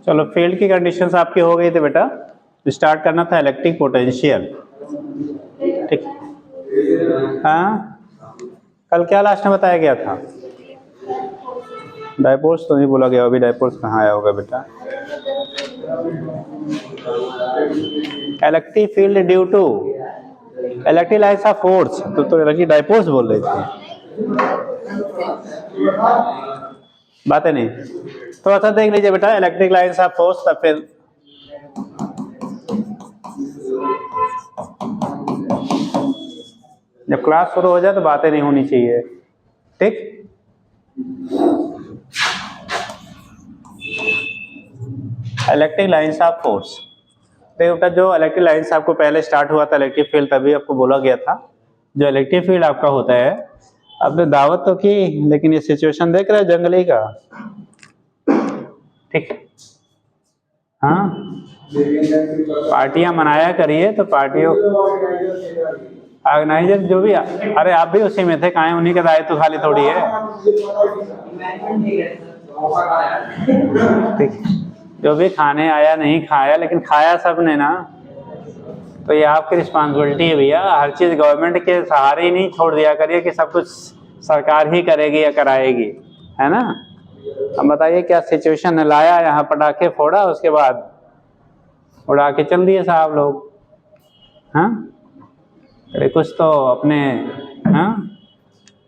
चलो फील्ड की कंडीशंस आपकी हो गई थी बेटा, स्टार्ट करना था इलेक्ट्रिक पोटेंशियल। ठीक, हाँ कल क्या लास्ट में बताया गया था? डायपोल्स तो नहीं बोला गया, अभी डायपोल्स कहाँ आया होगा बेटा? Electric field due to electric lines of force, तो इलेक्ट्रिक डायपोल्स बोल रहे थे, बातें नहीं। थोड़ा सा देख लीजिए बेटा, इलेक्ट्रिक लाइन्स ऑफ फोर्स, तब फिर जब क्लास शुरू हो जाए तो बातें नहीं होनी चाहिए, ठीक? इलेक्ट्रिक लाइन्स ऑफ फोर्स, देखो बेटा जो इलेक्ट्रिक लाइन्स आपको पहले स्टार्ट हुआ था इलेक्ट्रिक फील्ड, तभी आपको बोला गया था जो इलेक्ट्रिक फील्ड आपका होता है। आपने दावत तो की, लेकिन ये सिचुएशन देख रहे हो जंगली का, ठीक? हाँ पार्टियां मनाया करिए, तो पार्टियों ऑर्गेनाइजर जो भी, अरे आप भी उसी में थे, कहाँ उन्हीं का दायित्व तो खाली थोड़ी है, ठीक? जो भी खाने आया नहीं खाया, लेकिन खाया सबने ना, तो ये आपकी रिस्पॉन्सिबिलिटी है भैया। हर चीज़ गवर्नमेंट के सहारे ही नहीं छोड़ दिया करिए कि सब कुछ सरकार ही करेगी या कराएगी, है ना? अब बताइए क्या सिचुएशन है, लाया यहाँ पटाखे फोड़ा, उसके बाद उड़ा के चल दिए साहब लोग, हाँ? अरे कुछ तो अपने, हाँ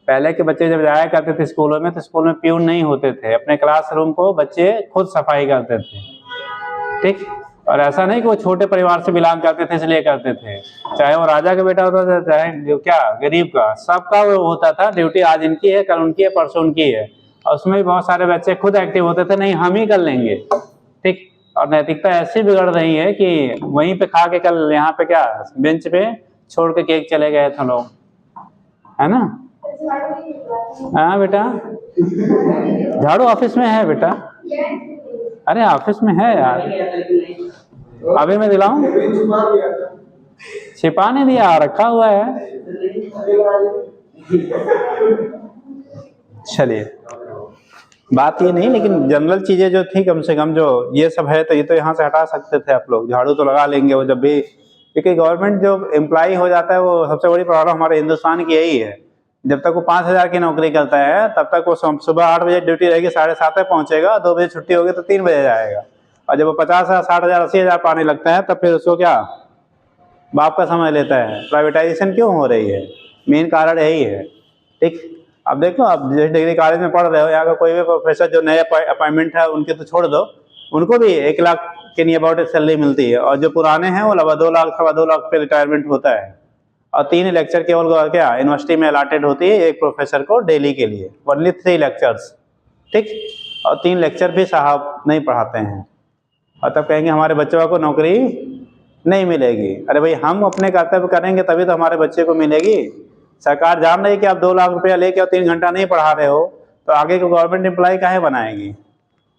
पहले के बच्चे जब जाया करते थे स्कूलों में, तो स्कूल में प्यून नहीं होते थे, अपने क्लासरूम को बच्चे खुद सफाई करते थे, ठीक? और ऐसा नहीं कि वो छोटे परिवार से बिलोंग करते थे इसलिए करते थे, चाहे वो राजा का बेटा होता था, चाहे जो क्या गरीब का, सबका वो होता था ड्यूटी, आज इनकी है, कल उनकी है, परसों उनकी है। और उसमें भी बहुत सारे बच्चे खुद एक्टिव होते थे, नहीं हम ही कर लेंगे, ठीक? और नैतिकता ऐसी बिगड़ रही है कि वहीं पे खा के कल यहाँ पे क्या बेंच पे छोड़ के केक चले गए थे लोग, है ना? हाँ बेटा, झाड़ू ऑफिस में है बेटा, अरे ऑफिस में है यार, अभी मैं दिलाऊं? छिपा नहीं दिया, रखा हुआ है। चलिए बात ये नहीं, लेकिन जनरल चीजें जो थी कम से कम, जो ये सब है तो ये तो यहाँ से हटा सकते थे आप लोग, झाड़ू तो लगा लेंगे वो जब भी, क्योंकि गवर्नमेंट जो एम्प्लॉय हो जाता है वो सबसे बड़ी प्रॉब्लम हमारे हिंदुस्तान की यही है। जब तक वो 5,000 की नौकरी करता है तब तक वो सुबह 8 बजे ड्यूटी रहेगी, 7:30 पहुंचेगा, 2 बजे छुट्टी होगी तो 3 बजे जाएगा। और जब वो 50,000, 60,000, 80,000 पाने लगता है तब फिर उसको क्या बाप का समझ लेता है। प्राइवेटाइजेशन क्यों हो रही है, मेन कारण यही है, ठीक? अब देखो, आप जिस डिग्री कॉलेज में पढ़ रहे हो, यहाँ का कोई भी प्रोफेसर जो नए अपॉइंटमेंट है उनके तो छोड़ दो, उनको भी 1 लाख के नियर अबाउट सैलरी मिलती है, और जो पुराने हैं वो लगभग 2 लाख, 2.25 लाख पे रिटायरमेंट होता है। और 3 लेक्चर केवल क्या यूनिवर्सिटी में अलाटेड होती है एक प्रोफेसर को डेली के लिए, ओनली 3 लेक्चर्स, ठीक? और 3 लेक्चर भी साहब नहीं पढ़ाते हैं, और तब कहेंगे हमारे बच्चों को नौकरी नहीं मिलेगी। अरे भाई हम अपने कर्तव्य करेंगे तभी तो हमारे बच्चे को मिलेगी। सरकार जान रही है कि आप 2 लाख रुपया लेके और 3 घंटा नहीं पढ़ा रहे हो, तो आगे को गवर्नमेंट एम्प्लॉय काहे बनाएगी?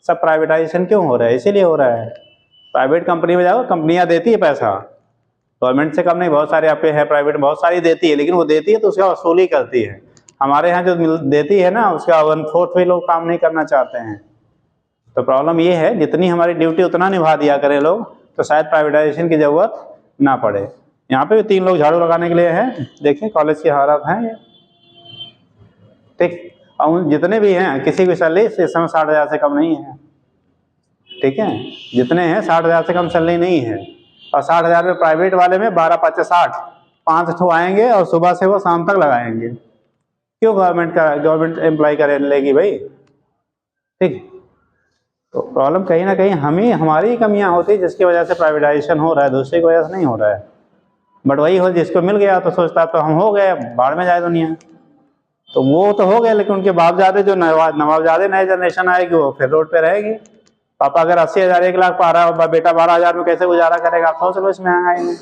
सब प्राइवेटाइजेशन क्यों हो रहा है? इसीलिए हो रहा है। प्राइवेट कंपनी में जाओ, कंपनियां देती है पैसा, गवर्नमेंट से कम नहीं, बहुत सारे आप पे है प्राइवेट, बहुत सारी देती है, लेकिन वो देती है तो उसका वसूली करती है। हमारे यहाँ जो देती है ना, उसका 1/4 भी लोग काम नहीं करना चाहते हैं। तो प्रॉब्लम ये है, जितनी हमारी ड्यूटी उतना निभा दिया करें लोग, तो शायद प्राइवेटाइजेशन की जरूरत ना पड़े। यहाँ पे भी 3 लोग झाड़ू लगाने के लिए हैं, देखिए कॉलेज की हालत है ये, ठीक? और जितने भी हैं किसी की सैलरी इस समय 60,000 से कम नहीं है, ठीक है? जितने हैं 60,000 से कम सैलरी नहीं है, और 60,000 में प्राइवेट वाले में 12 5 60 5 ठो आएंगे और सुबह से वो शाम तक लगाएंगे। क्यों गवर्नमेंट एम्प्लॉय करे लेगी भाई, ठीक? तो प्रॉब्लम कहीं ना कहीं हमारी कमियां होती है, जिसकी वजह से प्राइवेटाइजेशन हो रहा है, दूसरी की वजह से नहीं हो रहा है। बट वही हो, जिसको मिल गया तो सोचता तो हम हो गए, बाढ़ में जाए दुनिया। तो वो तो हो गए, लेकिन उनके बापजादे जो नवाबजादे नए जनरेशन आएगी वो फिर रोड पे रहेगी। पापा अगर 80,000 1 लाख पा रहा है, बेटा 12,000 में कैसे गुजारा करेगा? आप सोच लो इस महंगाई में,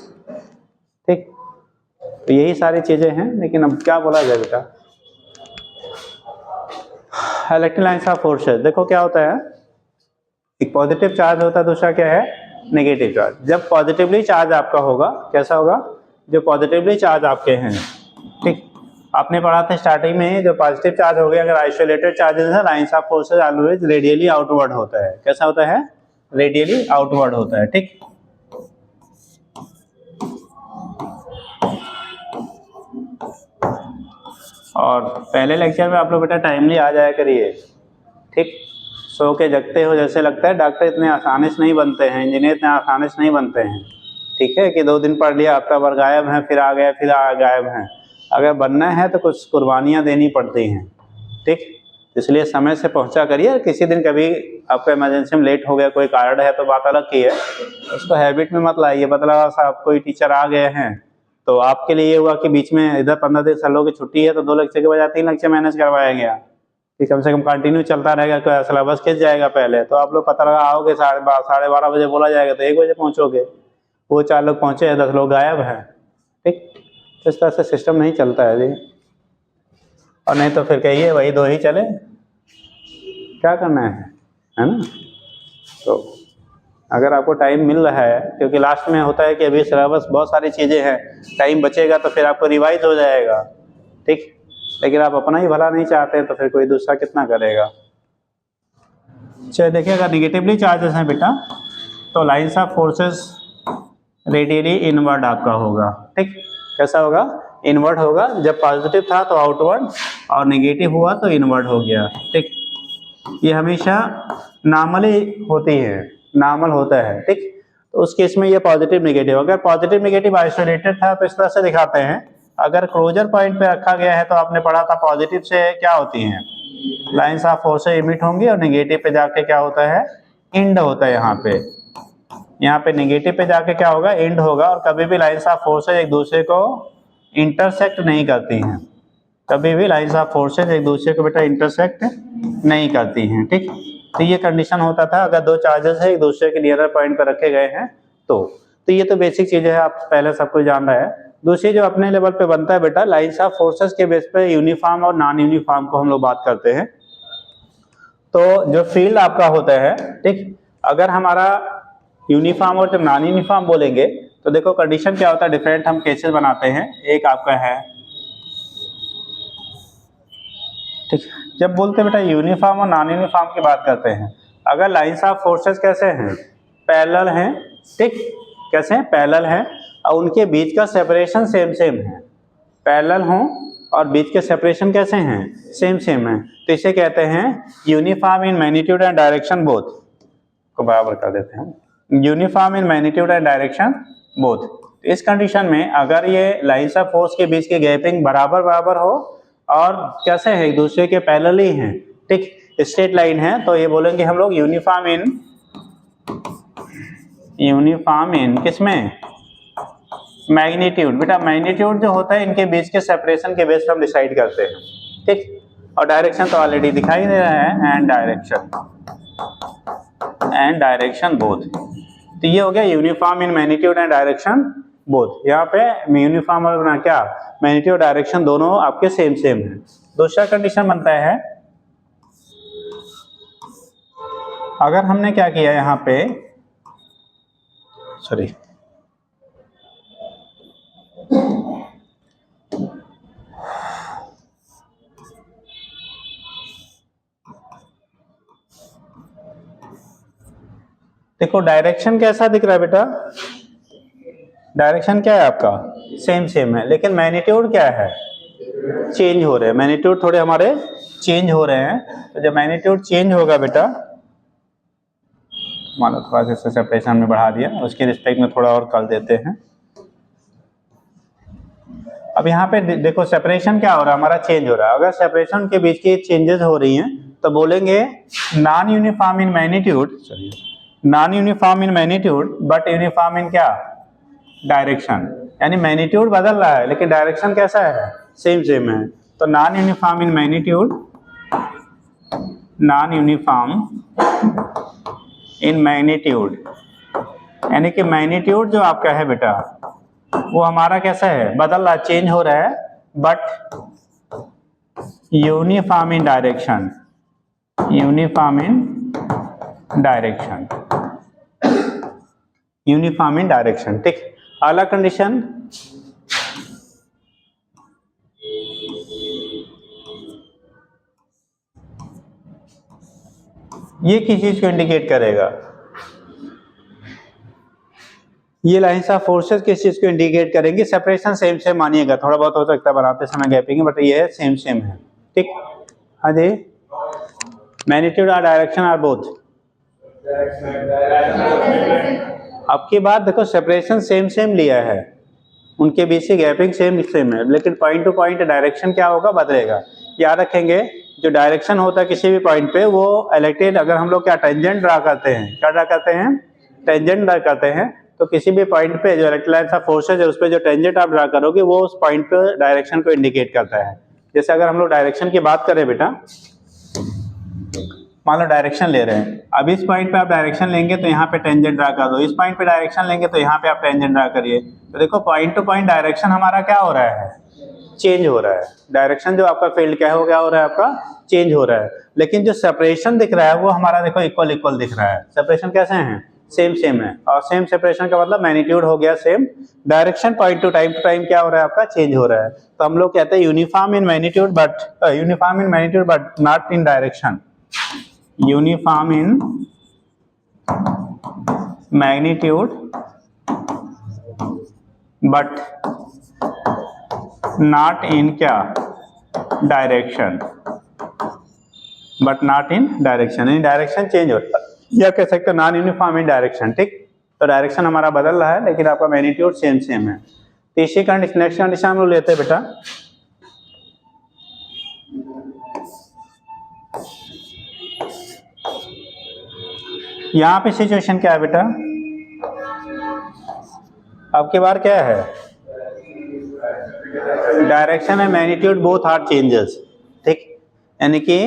ठीक? तो यही सारी चीजें हैं, लेकिन अब क्या बोला जाए बेटा। इलेक्ट्रिक लाइन्स ऑफ फोर्स, देखो क्या होता है, एक पॉजिटिव चार्ज होता है, दूसरा क्या है नेगेटिव चार्ज। जब पॉजिटिवली चार्ज आपका होगा, कैसा होगा? जो पॉजिटिवली चार्ज आपके हैं, ठीक, आपने पढ़ा था स्टार्टिंग में, जो पॉजिटिव चार्ज हो गया अगर आइसोलेटेड चार्जेस है, lines of forces always radially outward होता है। कैसा होता है? रेडियली आउटवर्ड होता है। ठीक, और पहले लेक्चर में आप लोग बेटा टाइमली आ जाया करिए। ठीक, सो के जगते हो जैसे लगता है डॉक्टर इतने आसानी से नहीं बनते हैं, इंजीनियर इतने आसानी से नहीं बनते हैं। ठीक है कि 2 दिन पढ़ लिया, हफ्ता भर गायब हैं, फिर आ गए, फिर गायब हैं। अगर बनना है तो कुछ कुर्बानियाँ देनी पड़ती हैं। ठीक, इसलिए समय से पहुंचा करिए। किसी दिन कभी आपको इमरजेंसी में लेट हो गया, कोई कारण है तो बात अलग की है, उसको हैबिट में मत लाइए। मतलब साहब कोई टीचर आ गए हैं तो आपके लिए ये हुआ कि बीच में इधर 15 दिन सालों की छुट्टी है तो 2 लेक्चर के बजाय 3 लेक्चर मैनेज करवाया गया कि कम से कम कंटिन्यू चलता रहेगा, कोई सिलेबस खिंच जाएगा पहले तो आप लोग पता लगा आओगे 12:30 बजे बोला जाएगा तो 1 बजे पहुंचोगे, वो 4 लोग पहुंचे हैं, 10 लोग गायब हैं। ठीक, इस तरह से सिस्टम नहीं चलता है जी। और नहीं तो फिर कहिए वही 2 ही चले, क्या करना है ना। तो अगर आपको टाइम मिल रहा है, क्योंकि लास्ट में होता है कि अभी सिलेबस बहुत सारी चीज़ें हैं, टाइम बचेगा तो फिर आपको रिवाइज हो जाएगा। ठीक, लेकिन आप अपना ही भला नहीं चाहते तो फिर कोई दूसरा कितना करेगा। चलिए देखिए, अगर निगेटिवली चार्जेस हैं बेटा तो lines of forces radially inward आपका होगा। ठीक, कैसा होगा? इनवर्ड होगा। जब पॉजिटिव था तो आउटवर्ड और नेगेटिव हुआ तो इनवर्ड हो गया। ठीक, ये हमेशा नॉर्मली होती है, नॉर्मल होता है। ठीक, तो उस केस में ये पॉजिटिव नेगेटिव, अगर पॉजिटिव नेगेटिव आइसोलेटेड था तो इस तरह से दिखाते हैं। अगर क्लोजर पॉइंट पे रखा गया है तो आपने पढ़ा था पॉजिटिव से क्या होती हैं, लाइंस ऑफ फोर्सेस इमिट होंगी और नेगेटिव पे जाके क्या होता है, एंड होता है। यहाँ पे नेगेटिव पे जाके क्या होगा, एंड होगा। और कभी भी लाइंस ऑफ फोर्सेस एक दूसरे को इंटरसेक्ट नहीं करती हैं, कभी भी लाइंस ऑफ फोर्सेस एक दूसरे को बेटा इंटरसेक्ट नहीं करती हैं। ठीक, तो ये कंडीशन होता था अगर 2 चार्जेस है एक दूसरे के नियरर पॉइंट पर रखे गए हैं तो ये तो बेसिक चीज़ है, आप पहले सब कुछ जान रहे हैं। दूसरी जो अपने लेवल पे बनता है बेटा, लाइंस ऑफ फोर्सेस के बेस पे यूनिफॉर्म और नॉन यूनिफॉर्म को हम लोग बात करते हैं। तो जो फील्ड आपका होता है, ठीक, अगर हमारा यूनिफॉर्म और जब नॉन यूनिफॉर्म बोलेंगे तो देखो कंडीशन क्या होता है, डिफरेंट हम केसेस बनाते हैं। एक आपका है, ठीक, जब बोलते हैं बेटा यूनिफॉर्म और नॉन यूनिफॉर्म की बात करते हैं, अगर लाइंस ऑफ फोर्सेस कैसे हैं, पैरेलल हैं। ठीक, कैसे हैं, पैरेलल हैं और उनके बीच का सेपरेशन सेम सेम है। पैरेलल हों और बीच के सेपरेशन कैसे हैं, सेम सेम है, तो इसे कहते हैं uniform in magnitude and direction both. को बराबर कर देते हैं, uniform in magnitude and direction both. इस कंडीशन में अगर ये लाइंस ऑफ फोर्स के बीच की गैपिंग बराबर बराबर हो और कैसे है, एक दूसरे के पैरेलल ही हैं, ठीक, स्ट्रेट लाइन है, तो ये बोलेंगे हम लोग यूनिफॉर्म इन किसमें, मैग्नीट्यूड। बेटा मैग्नीट्यूड जो होता है इनके बीच के सेपरेशन के बेस पर हम डिसाइड करते हैं। ठीक, और डायरेक्शन तो ऑलरेडी दिखाई दे रहा है, एंड डायरेक्शन बोथ। तो ये हो गया uniform in magnitude and direction both. यहाँ पे यूनिफॉर्म और क्या, मैग्नीट्यूड डायरेक्शन दोनों आपके सेम सेम है। दूसरा कंडीशन बनता है, अगर हमने क्या किया यहाँ पे, सॉरी, देखो डायरेक्शन कैसा दिख रहा है बेटा, डायरेक्शन क्या है आपका, सेम सेम है, लेकिन मैग्नीट्यूड क्या है, चेंज हो रहे हैं। मैग्नीट्यूड थोड़े हमारे चेंज हो रहे हैं। तो जब मैग्नीट्यूड चेंज होगा बेटा, मान लो थोड़ा सा सेपरेशन हमने बढ़ा दिया, उसके रिस्पेक्ट में थोड़ा और कर देते हैं। अब यहाँ पे देखो सेपरेशन क्या हो रहा है, हमारा चेंज हो रहा है। अगर सेपरेशन के बीच की चेंजेस हो रही हैं तो बोलेंगे non uniform in magnitude, non uniform in magnitude but uniform in क्या, डायरेक्शन। यानी मैग्नीट्यूड बदल रहा है लेकिन डायरेक्शन कैसा है, सेम सेम है। तो non uniform in magnitude, non uniform in magnitude, यानी कि मैग्नीट्यूड जो आपका है बेटा वो हमारा कैसा है, बदल रहा, चेंज हो रहा है, but uniform in direction, uniform in direction, uniform in direction. ठीक, अगला कंडीशन, ये किस चीज को इंडिकेट करेगा? ये लाइंस ऑफ फोर्सेस किस चीज को इंडिकेट करेंगे? सेपरेशन सेम सेम मानिएगा, थोड़ा बहुत हो सकता है बनाते समय गैपिंग है, बट ये है सेम सेम है, ठीक। हाँ जी, मैग्नीट्यूड और डायरेक्शन आर बोथ। आपकी बात देखो, सेपरेशन सेम सेम लिया है, उनके बीच की गैपिंग सेम सेम है, लेकिन पॉइंट टू पॉइंट डायरेक्शन क्या होगा, बदलेगा। याद रखेंगे, जो डायरेक्शन होता है किसी भी पॉइंट पे, वो इलेक्टेड, अगर हम लोग क्या टेंजेंट ड्रा करते हैं, क्या ड्रा करते हैं, टेंजेंट ड्रा करते हैं, तो किसी भी पॉइंट पे जो इलेक्ट्रिक लाइंस ऑफ फोर्सेज है, उस पे जो टेंजेंट आप ड्रा करोगे, वो उस पॉइंट पे डायरेक्शन को इंडिकेट करता है। जैसे अगर हम लोग डायरेक्शन की बात करें बेटा, मान लो डायरेक्शन ले रहे हैं, अब इस पॉइंट पे आप डायरेक्शन लेंगे तो यहाँ पे टेंजेंट ड्रा कर दो, इस पॉइंट पे डायरेक्शन लेंगे तो यहाँ पे आप टेंजेंट ड्रा करिए। तो देखो पॉइंट टू पॉइंट डायरेक्शन हमारा क्या हो रहा है, चेंज हो रहा है। डायरेक्शन जो आपका फील्ड क्या हो रहा है आपका, चेंज हो रहा है। लेकिन जो सेपरेशन दिख रहा है वो हमारा देखो इक्वल इक्वल दिख रहा है। सेपरेशन कैसे हैं, सेम सेम है, और सेम सेपरेशन का मतलब मैग्नीट्यूड हो गया same, direction point two time क्या हो रहा है आपका, चेंज हो रहा है। तो हम लोग कहते हैं uniform in magnitude but not in direction. Uniform in magnitude but not in क्या, direction, but not in direction, in direction change होता है, या कह सकते हैं नॉन यूनिफॉर्म इन डायरेक्शन, ठीक। तो डायरेक्शन हमारा बदल रहा है लेकिन आपका मैग्नीट्यूड सेम सेम है। तीसरी कंडीशन, नेक्स्ट कंडीशन हम लोग लेते हैं बेटा, यहाँ पे सिचुएशन क्या है बेटा, आपके बार क्या है, direction and magnitude both are changes, ठीक। यानी कि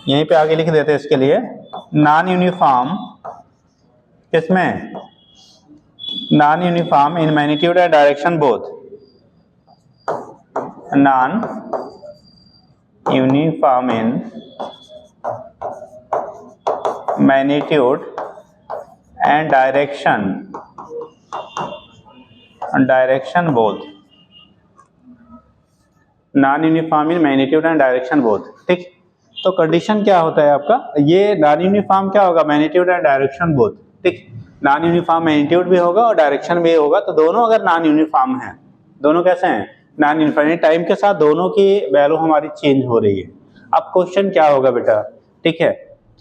यहीं पे आगे लिख देते हैं इसके लिए, नॉन यूनिफॉर्म, किसमें, non uniform in magnitude and direction both, non uniform in magnitude and direction both, non uniform in magnitude and direction both, ठीक। तो कंडीशन क्या होता है आपका, ये नॉन यूनिफॉर्म क्या होगा, मैग्नीट्यूड एंड डायरेक्शन बोथ, ठीक। नॉन यूनिफॉर्म मैग्नीट्यूड भी होगा और डायरेक्शन भी होगा, तो दोनों अगर नॉन यूनिफॉर्म है, दोनों कैसे हैं, नॉन यूनिफॉर्म, टाइम के साथ दोनों की वैल्यू हमारी चेंज हो रही है। अब क्वेश्चन क्या होगा बेटा, ठीक है,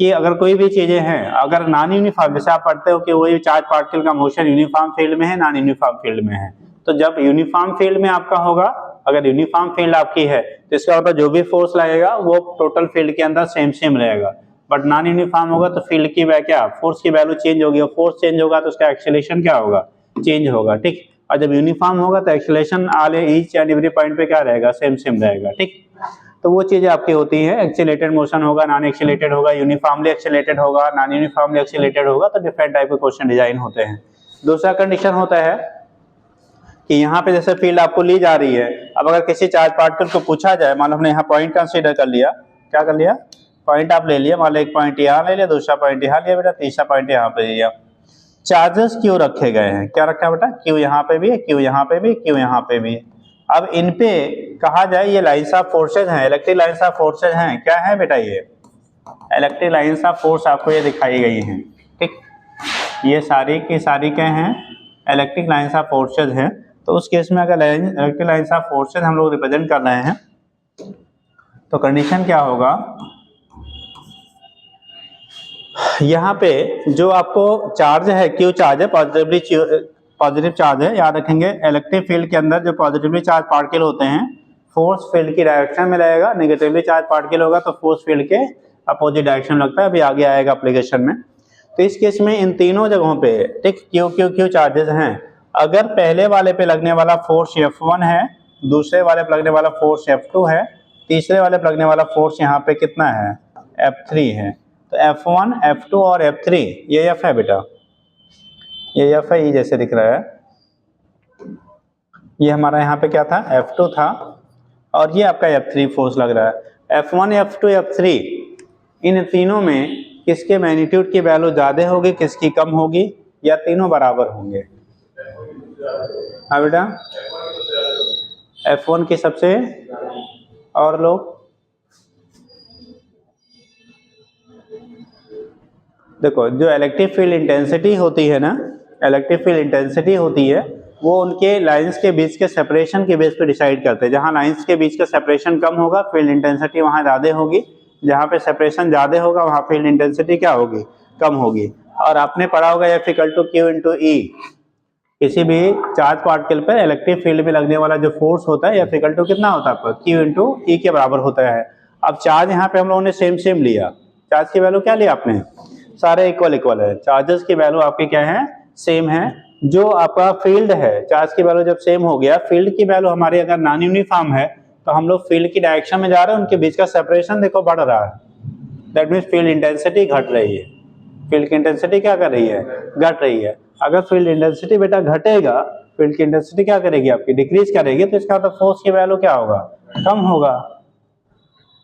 कि अगर कोई भी चीजें हैं, अगर नॉन यूनिफॉर्म, जैसे आप पढ़ते हो कि वही चार्ज पार्टिकल का मोशन यूनिफॉर्म फील्ड में है, नॉन यूनिफॉर्म फील्ड में है, तो जब यूनिफॉर्म फील्ड में आपका होगा, अगर यूनिफॉर्म फील्ड आपकी है, तो इसका मतलब जो भी फोर्स लगेगा वो टोटल फील्ड के अंदर सेम सेम रहेगा। बट नॉन यूनिफॉर्म होगा तो फील्ड की क्या, फोर्स की वैल्यू चेंज होगी, और फोर्स चेंज होगा तो उसका एक्सेलरेशन क्या होगा, चेंज होगा, ठीक। और जब यूनिफॉर्म होगा तो एक्सेलरेशन आले ईच एंड एवरी पॉइंट पे क्या रहेगा, सेम सेम रहेगा, ठीक। तो वो चीजें आपकी होती है, एक्सीलरेटेड मोशन होगा, नॉन एक्सीलरेटेड होगा, यूनिफॉर्मली एक्सीलरेटेड होगा, नॉन यूनिफॉर्मली एक्सीलरेटेड होगा, तो डिफरेंट टाइप के क्वेश्चन डिजाइन होते हैं। दूसरा कंडीशन होता है कि यहाँ पे जैसे फील्ड आपको ली जा रही है, अब अगर किसी चार्ज पार्टिकल को पूछा जाए, मान लो हमने यहाँ पॉइंट कंसीडर कर लिया, क्या कर लिया, पॉइंट आप ले लिया, मान लो एक पॉइंट यहाँ ले लिया, दूसरा पॉइंट यहाँ लिया बेटा, तीसरा पॉइंट यहाँ पे लिया, चार्जेस क्यों रखे गए हैं, क्या रखा है बेटा, क्यू यहाँ पे भी है, क्यू यहाँ पे भी, क्यू यहाँ पे भी। अब इन पे कहा जाए ये लाइंस ऑफ फोर्सेज हैं, इलेक्ट्रिक लाइंस ऑफ फोर्सेज हैं, क्या है बेटा, ये इलेक्ट्रिक लाइंस ऑफ फोर्स आपको ये दिखाई गई हैं, ठीक। ये सारी की सारी क्या हैं, इलेक्ट्रिक लाइंस ऑफ फोर्सेज हैं। तो उस केस में अगर इलेक्ट्रिक लाइंस ऑफ फोर्सेज हम लोग रिप्रेजेंट कर रहे हैं, तो कंडीशन क्या होगा, यहाँ पे जो आपको चार्ज है, क्यू चार्ज है, पॉजिटिव चार्ज है, याद रखेंगे इलेक्ट्रिक फील्ड के अंदर जो पॉजिटिवली चार्ज पार्टिकल होते हैं, फोर्स फील्ड की डायरेक्शन में रहेगा, नेगेटिवली चार्ज पार्टिकल होगा तो फोर्स फील्ड के अपोजिट डायरेक्शन लगता है, अभी आगे आएगा एप्लीकेशन में। तो इस केस में इन तीनों जगहों पे, ठीक, क्यू क्यू क्यू चार्जेस हैं, अगर पहले वाले पे लगने वाला फोर्स F1 है, दूसरे वाले पे लगने वाला फोर्स F2 है, तीसरे वाले पे लगने वाला फोर्स यहाँ पे कितना है, F3 है, तो F1, F2 और F3, ये F है बेटा, ये F है, ये जैसे दिख रहा है, ये हमारा यहाँ पे क्या था, F2 था, और ये आपका F3 फोर्स लग रहा है। F1, F2, F3, इन तीनों में किसके मैग्नीट्यूड की वैल्यू ज्यादा होगी, किसकी कम होगी, या तीनों बराबर होंगे, हाँ बेटा, F1 की सबसे, और लोग देखो जो इलेक्ट्रिक फील्ड इंटेंसिटी होती है ना, इलेक्ट्रिक फील्ड इंटेंसिटी होती है वो उनके लाइंस के बीच के सेपरेशन के बेस पे डिसाइड करते हैं। जहाँ लाइंस के बीच का सेपरेशन कम होगा फील्ड इंटेंसिटी वहाँ ज़्यादा होगी, जहाँ पे सेपरेशन ज़्यादा होगा वहाँ फील्ड इंटेंसिटी क्या होगी, कम होगी। और आपने पढ़ा होगा F = Q × E, किसी भी चार्ज पार्टिकल पर इलेक्ट्रिक फील्ड में लगने वाला जो फोर्स होता है F = कितना होता है आपका, Q × E के बराबर होता है। अब चार्ज यहाँ पे हम लोगों ने सेम लिया, चार्ज की वैल्यू क्या लिया आपने, सारे इक्वल है, चार्जेस की वैल्यू आपकी क्या है, सेम है। जो आपका फील्ड है, चार्ज की वैल्यू जब सेम हो गया, फील्ड की वैल्यू हमारी अगर नॉन यूनिफॉर्म है तो हम लोग फील्ड की डायरेक्शन में जा रहे हैं, उनके बीच का सेपरेशन देखो बढ़ रहा है, दैट मीन्स फील्ड इंटेंसिटी घट रही है। फील्ड की इंटेंसिटी क्या कर रही है, घट रही है। अगर फील्ड इंटेंसिटी बेटा घटेगा, फील्ड की इंटेंसिटी क्या करेगी आपकी, डिक्रीज करेगी, तो इसका मतलब फोर्स की वैल्यू क्या होगा, कम होगा।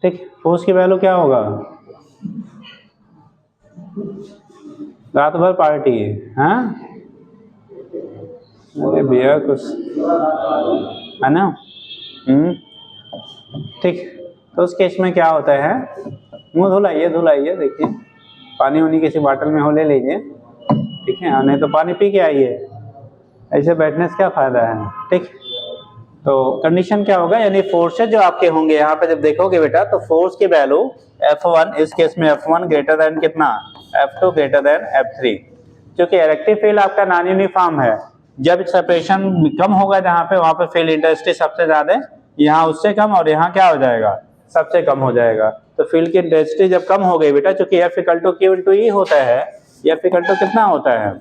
ठीक, फोर्स की वैल्यू क्या होगा, रात भर पार्टी है, हाँ अरे भैया कुछ है ना। ठीक, तो उस केस में क्या होता है, मुंह धुलाइए, देखिए पानी वानी किसी बॉटल में हो ले लीजिए, ठीक है, नहीं तो पानी पी के आइए, ऐसे बैठने से क्या फायदा है। ठीक, तो कंडीशन क्या होगा, यानी फोर्सेज जो आपके होंगे यहाँ पे जब देखोगे बेटा, तो फोर्स की वैल्यू F1, इस केस में F1 ग्रेटर देन कितना, F2 ग्रेटर देन F3। क्योंकि इलेक्ट्रिक फील्ड आपका नॉन यूनिफॉर्म है, जब सेपरेशन कम होगा जहाँ पे, वहाँ पे फील्ड इंटेंसिटी सबसे ज्यादा, यहाँ उससे कम, और यहाँ क्या हो जाएगा, सबसे कम हो जाएगा। तो फील्ड की इंटेंसिटी जब कम हो गई बेटा, चूंकि F = Q × E होता है, F = कितना होता है,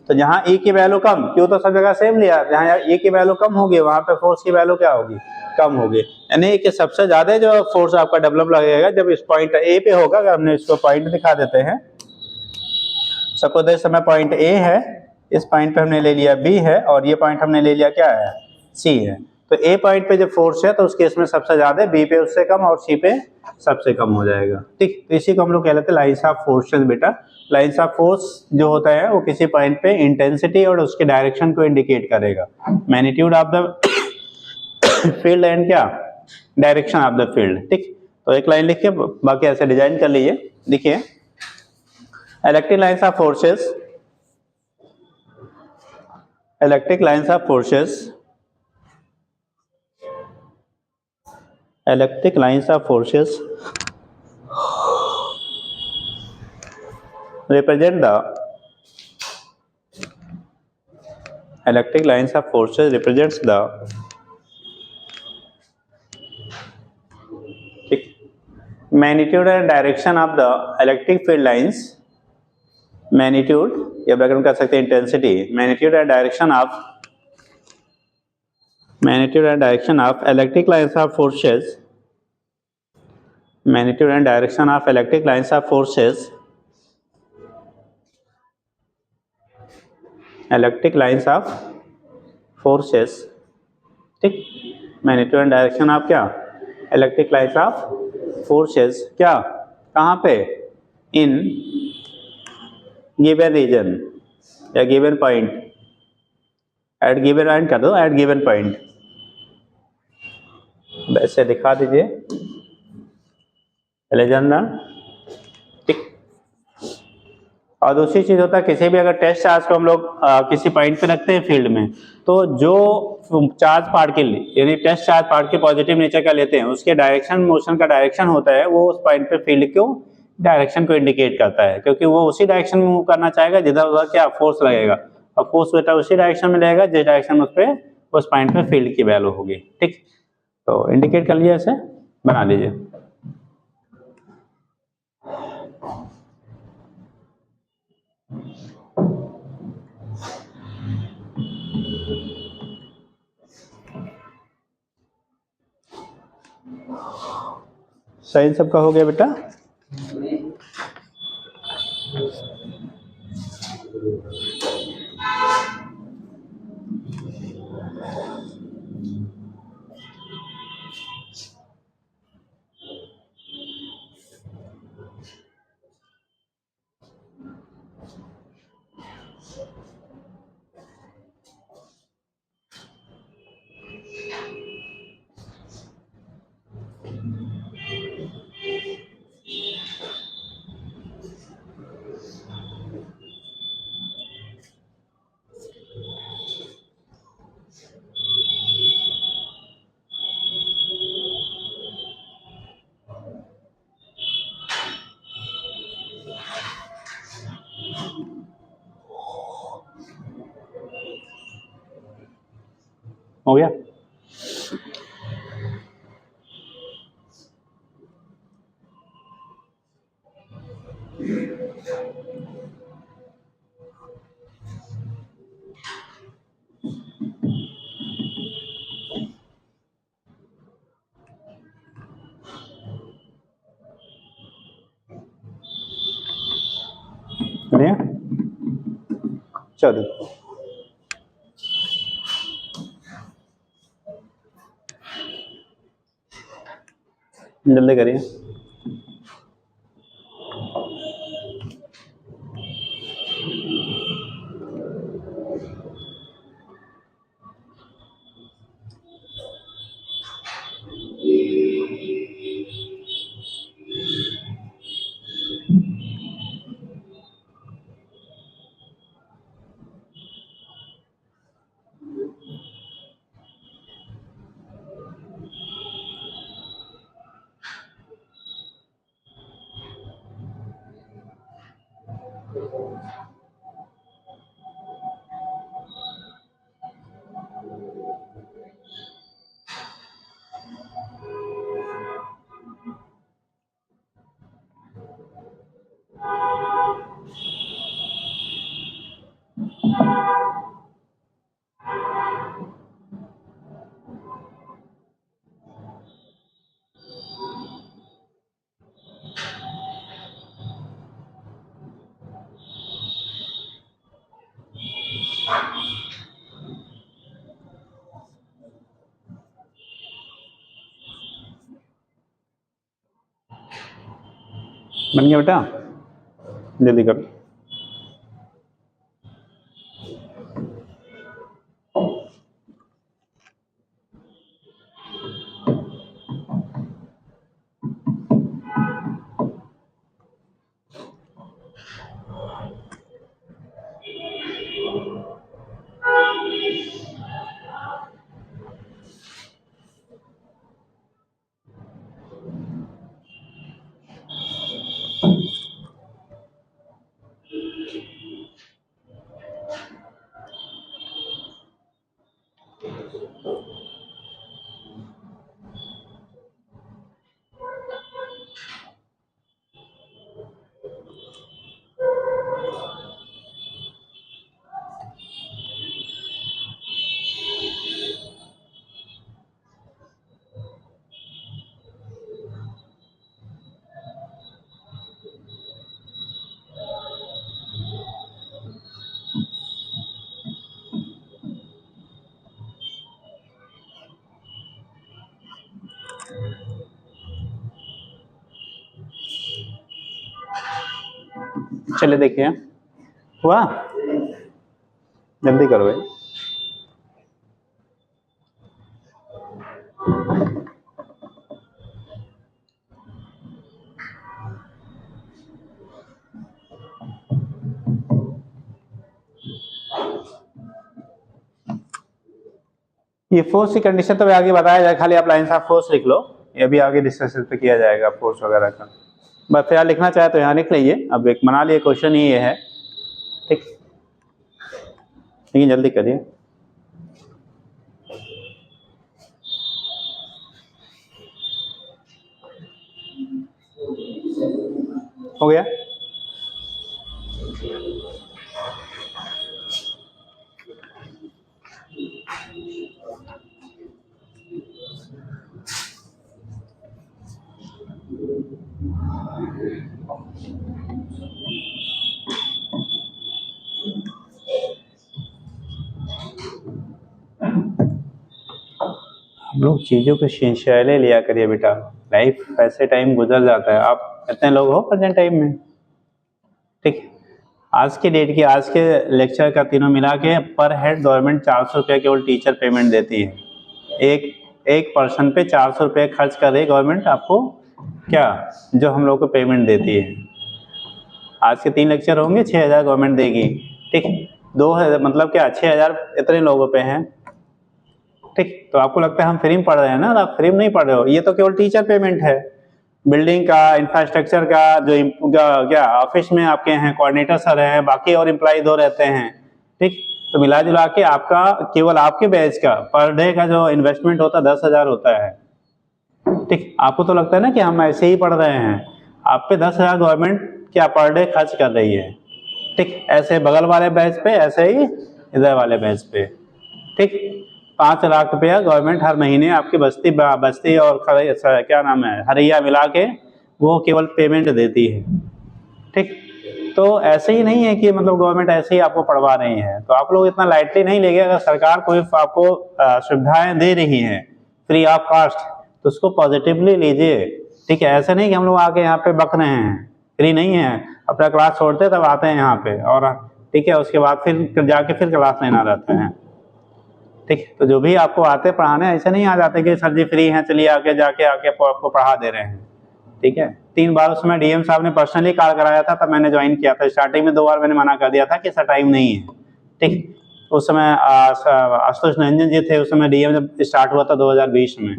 तो जहाँ E की वैल्यू कम, Q तो सब जगह सेम लिया, जहाँ E की वैल्यू कम होगी वहाँ पे फोर्स की वैल्यू क्या होगी, कम होगी। यानी कि सबसे ज्यादा जो फोर्स आपका डेवलप लगेगा जब इस पॉइंट A पे होगा। अगर हमने इसको पॉइंट दिखा देते हैं, सपोज इस समय पॉइंट A है, इस पॉइंट पे हमने ले लिया B है, और ये पॉइंट हमने ले लिया क्या है, C है। तो A पॉइंट पे जो फोर्स है तो उस केस में सबसे ज्यादा, B पे उससे कम, और C पे सबसे कम हो जाएगा। ठीक, तो इसी को हम लोग कहते हैं लाइंस ऑफ फोर्सेस बेटा। लाइंस ऑफ फोर्स जो होता है वो किसी पॉइंट पे इंटेंसिटी और उसके डायरेक्शन को इंडिकेट करेगा, magnitude of the field and क्या, डायरेक्शन ऑफ द फील्ड। ठीक, तो एक लाइन लिख के बाकी ऐसे डिजाइन कर लीजिए। देखिए, electric lines of forces, electric lines of forces, electric lines of forces represent the, electric lines of forces represents the magnitude and direction of the electric field lines, magnitude या bracket कर सकते हैं intensity, magnitude and direction of, magnitude and direction of electric lines of forces, magnitude and direction of electric lines of forces, electric lines of forces। ठीक, magnitude and direction of क्या, electric lines of forces, क्या, कहाँ पे, in given region या given point, at given point कर दो, eight given point, वैसे दिखा दीजिए पहले जानना। ठीक, और दूसरी चीज होता है, किसी भी अगर टेस्ट चार्ज को हम लोग किसी पॉइंट पे रखते हैं फील्ड में, तो जो चार्ज पार्टिकल यानी test charge particle positive nature का लेते हैं, उसके डायरेक्शन, मोशन का डायरेक्शन होता है, वो उस पॉइंट पे फील्ड को डायरेक्शन को इंडिकेट करता है, क्योंकि वो उसी डायरेक्शन में मूव करना चाहेगा जिधर उधर क्या फोर्स लगेगा, और फोर्स बेटा उसी डायरेक्शन में लगेगा जिस डायरेक्शन में उस पॉइंट पे फील्ड की वैल्यू होगी। ठीक, तो इंडिकेट कर लीजिए, ऐसे बना लीजिए। साइन सबका हो गया बेटा। हो गया। बढ़िया, चलो जल्दी करिए। बन गया बेटा, जल्दी करो। चलिए देखिए, हुआ, जल्दी करो भाई। ये फोर्स की कंडीशन तो आगे बताया जाए, खाली आप लाइन ऑफ फोर्स लिख लो, ये भी आगे डिस्कशन पे किया जाएगा फोर्स वगैरह का। बस फिर लिखना चाहे तो यहाँ लिख लीजिए। अब एक बना लिए क्वेश्चन ही ये है, ठीक, लेकिन जल्दी करिए। हो गया, हम लोग चीज़ों को सिंसियरली लिया करिए बेटा, लाइफ ऐसे टाइम गुजर जाता है। आप कितने लोग हो प्रेजेंट टाइम में, ठीक। आज के डेट की, आज के लेक्चर का तीनों मिला के पर हेड गवर्नमेंट 400 रुपये केवल टीचर पेमेंट देती है। एक पर्सन पे 400 रुपये खर्च कर रही है गवर्नमेंट आपको, क्या जो हम लोग को पेमेंट देती है। आज के 3 लेक्चर होंगे, 6000 गवर्नमेंट देगी, ठीक। 2000 मतलब क्या, 6000 इतने लोगों पे हैं, ठीक। तो आपको लगता है हम फ्री में पढ़ रहे हैं ना, आप फ्री में नहीं पढ़ रहे हो, ये तो केवल टीचर पेमेंट है। बिल्डिंग का, इंफ्रास्ट्रक्चर का, जो क्या ऑफिस में आपके हैं कोऑर्डिनेटर सर हैं, बाकी और एम्प्लॉय दो रहते हैं, ठीक। तो मिला जुला के आपका केवल आपके बैच का पर डे का जो इन्वेस्टमेंट होता है 10,000 होता है। ठीक, आपको तो लगता है ना कि हम ऐसे ही पढ़ रहे हैं, आप पे 10,000 गवर्नमेंट क्या पर डे खर्च कर रही है। ठीक, ऐसे बगल वाले बैच पे, ऐसे ही इधर वाले बैच पे। ठीक, 5 लाख रुपया गवर्नमेंट हर महीने आपकी बस्ती और क्या नाम है हरिया मिला के वो केवल पेमेंट देती है। ठीक, तो ऐसे ही नहीं है कि मतलब गवर्नमेंट ऐसे ही आपको पढ़वा रही है, तो आप लोग इतना लाइटली नहीं लेंगे। अगर सरकार कोई आपको सुविधाएं दे रही है फ्री ऑफ कास्ट तो उसको पॉजिटिवली लीजिए। ठीक है, ऐसा नहीं कि हम लोग आके यहाँ पे बक रहे हैं, फ्री नहीं है, अपना क्लास छोड़ते तब आते हैं यहाँ पे और ठीक है उसके बाद फिर जाके फिर क्लास लेना रहता है। ठीक, तो जो भी आपको आते पढ़ाने ऐसे नहीं आ जाते कि सर जी फ्री हैं चलिए आके जाके आपको पढ़ा दे रहे हैं। ठीक है, 3 बार उसमें डीएम साहब ने पर्सनली कॉल कराया था तब मैंने ज्वाइन किया था। स्टार्टिंग में 2 बार मैंने मना कर दिया था कि सर टाइम नहीं है। ठीक, उस समय आशुतोष रंजन जी थे, उस समय डीएम जब स्टार्ट हुआ था 2020 में।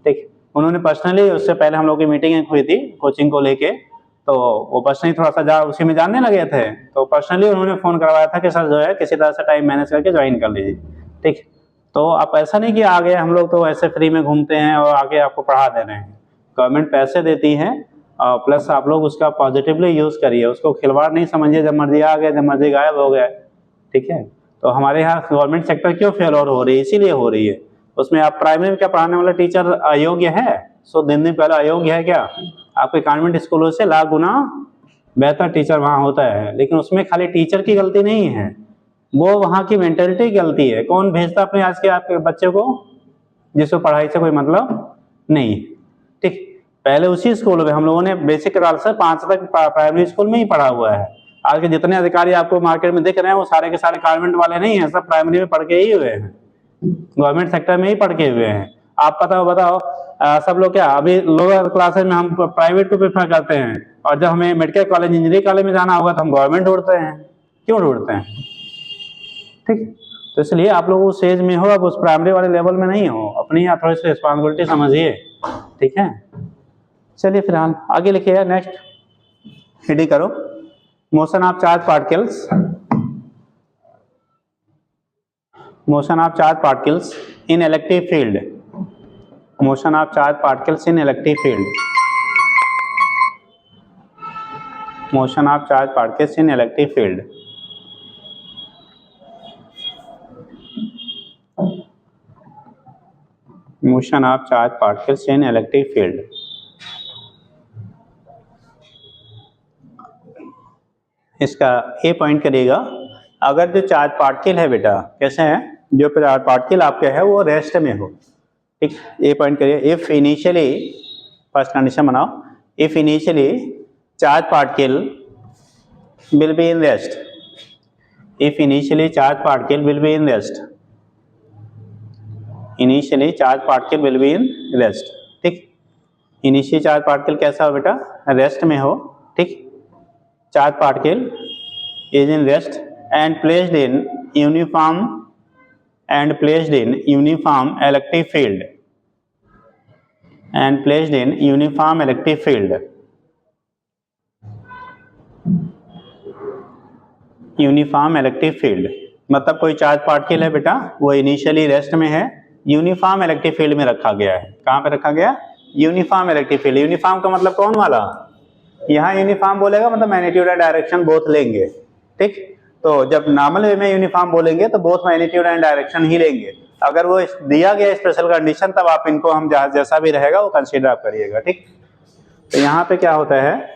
ठीक, उन्होंने पर्सनली, उससे पहले हम लोग की मीटिंग हुई थी कोचिंग को लेके, तो वो पर्सनली थोड़ा सा उसी में जानने लगे थे, तो पर्सनली उन्होंने फ़ोन करवाया था कि सर जो है किसी तरह से टाइम मैनेज करके ज्वाइन कर लीजिए। ठीक, तो आप ऐसा नहीं कि आगे हम लोग तो ऐसे फ्री में घूमते हैं और आगे आपको पढ़ा दे रहे हैं। गवर्नमेंट पैसे देती है प्लस आप लोग उसका पॉजिटिवली यूज़ करिए, उसको खिलवाड़ नहीं समझिए जब मर्जी आ गए जब मर्जी गायब हो गए। ठीक है, तो हमारे यहाँ गवर्नमेंट सेक्टर क्यों फेल हो रही है, इसीलिए हो रही है। उसमें आप प्राइमरी में क्या पढ़ाने वाला टीचर अयोग्य है, 100 दिन पहले अयोग्य है क्या? आपके कॉन्वेंट स्कूलों से लाख गुना बेहतर टीचर वहाँ होता है, लेकिन उसमें खाली टीचर की गलती नहीं है, वो वहाँ की मेंटेलिटी की गलती है। कौन भेजता अपने आज के आपके बच्चे को जिसको पढ़ाई से कोई मतलब नहीं। ठीक, पहले उसी स्कूल में हम लोगों ने बेसिक क्लास से 5 तक प्राइमरी स्कूल में ही पढ़ा हुआ है। आज के जितने अधिकारी आपको मार्केट में दिख रहे हैं वो सारे के सारे कॉन्वेंट वाले नहीं हैं, सब प्राइमरी में पढ़ के ही हुए हैं, गवर्नमेंट सेक्टर में ही पढ़ के हुए हैं। आप बताओ सब लोग क्या अभी लोअर क्लासेज में हम प्राइवेट को प्रेफर करते हैं, और जब हमें मेडिकल कॉलेज इंजीनियरिंग कॉलेज में जाना होगा तो हम गवर्नमेंट ढूंढते हैं। क्यों ढूंढते हैं? ठीक, तो इसलिए आप लोग उस एज में हो, अब उस प्राइमरी वाले लेवल में नहीं हो, अपनी यहाँ थोड़ी सी रिस्पॉन्सिबिलिटी समझिए। ठीक है, चलिए फिलहाल आगे लिखिए, नेक्स्ट हेडिंग करो, motion of charge particles, motion of charge particles in electric field, motion of charge particles in electric field, motion of charge particles in electric field. Motion of charge particles in electric field. इसका ए point करिएगा, अगर जो charge particle है बेटा कैसे है, जो charge particle आपके है वो रेस्ट में हो। ठीक, ए पॉइंट करिए, इफ इनिशियली, फर्स्ट कंडीशन बनाओ, if initially charge particle will be in rest, if initially charge particle will be in rest, initially charge particle will be in rest. ठीक, initial charge particle कैसा हो बेटा, rest में हो। ठीक, charge particle is in rest and placed in uniform electric field, and placed in uniform electric field, uniform electric field मतलब कोई charge particle है बेटा, वो इनिशियली रेस्ट में है, यूनिफॉर्म इलेक्ट्रिक फील्ड में रखा गया है। कहाँ पे रखा गया? Uniform electric field. यूनिफॉर्म का मतलब कौन वाला? यहाँ यूनिफॉर्म बोलेगा मतलब मैग्नीट्यूड एंड डायरेक्शन बोथ लेंगे। ठीक, तो जब नॉर्मल वे में यूनिफॉर्म बोलेंगे तो बोथ मैग्नीट्यूड एंड डायरेक्शन ही लेंगे। अगर वो दिया गया स्पेशल कंडीशन तब आप इनको हम जैसा भी रहेगा वो कंसीडर आप करिएगा। ठीक, तो यहाँ पे क्या होता है,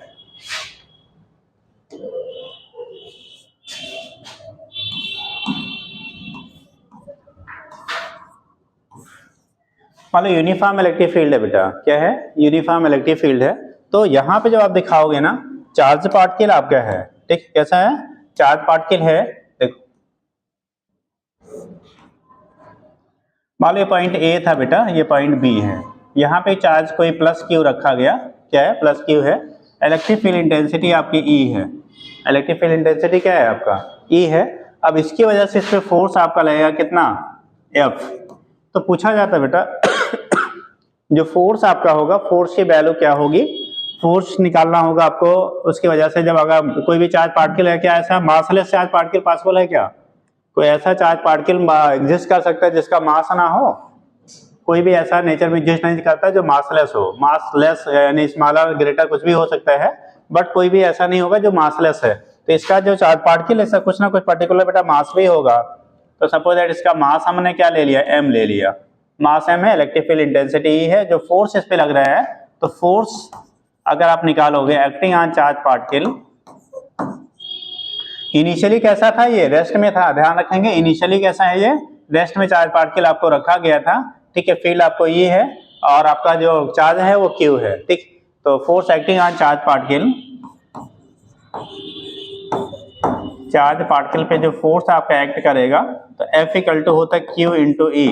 मान लो यूनिफॉर्म इलेक्ट्रिक फील्ड है बेटा, क्या है? यूनिफॉर्म इलेक्ट्रिक फील्ड है। तो यहाँ पे जब आप दिखाओगे ना चार्ज पार्टिकल आपका है, ठीक, कैसा है? चार्ज पार्टिकल है। देखो मान लो ये पॉइंट ए था बेटा, ये पॉइंट बी है, यहाँ पे चार्ज कोई प्लस क्यू रखा गया, क्या है? प्लस क्यू है। इलेक्ट्रिक फील्ड इंटेंसिटी आपकी ई है, इलेक्ट्रिक फील्ड इंटेंसिटी क्या है आपका? ई है। अब इसकी वजह से इस पे फोर्स आपका लगेगा कितना? एफ। तो पूछा जाता है बेटा जो फोर्स आपका होगा, फोर्स की वैल्यू क्या होगी? फोर्स निकालना होगा आपको उसकी वजह से, जब अगर कोई भी चार्ज पार्टिकल है, क्या ऐसा मासलेस चार्ज पार्टिकल पॉसिबल है क्या? कोई ऐसा चार्ज पार्टिकल एग्जिस्ट कर सकता है जिसका मास ना हो? कोई भी ऐसा नेचर में एग्जिस्ट नहीं करता जो मासलेस हो। मासलेस यानी स्मॉलर ग्रेटर कुछ भी हो सकता है, बट कोई भी ऐसा नहीं होगा जो मासलेस है। तो इसका जो चार्ज पार्टिकल है कुछ ना कुछ पर्टिकुलर बेटा मास भी होगा। तो सपोज दैट इसका मास हमने क्या ले लिया, m ले लिया। मास m है, इलेक्ट्रिक फील्ड इंटेंसिटी E है, जो फोर्स इस पे लग रहा है, तो फोर्स अगर आप निकालोगे acting on charge particle, initially कैसा था, ये रेस्ट में था। ध्यान रखेंगे इनिशियली कैसा है, ये रेस्ट में चार्ज पार्टिकल आपको रखा गया था, ठीक है। फील्ड आपको ये है और आपका जो चार्ज है वो Q है, ठीक। तो force acting on charge particle पे जो फोर्स आपका एक्ट करेगा, तो F इक्वल टू होता है Q इंटू E।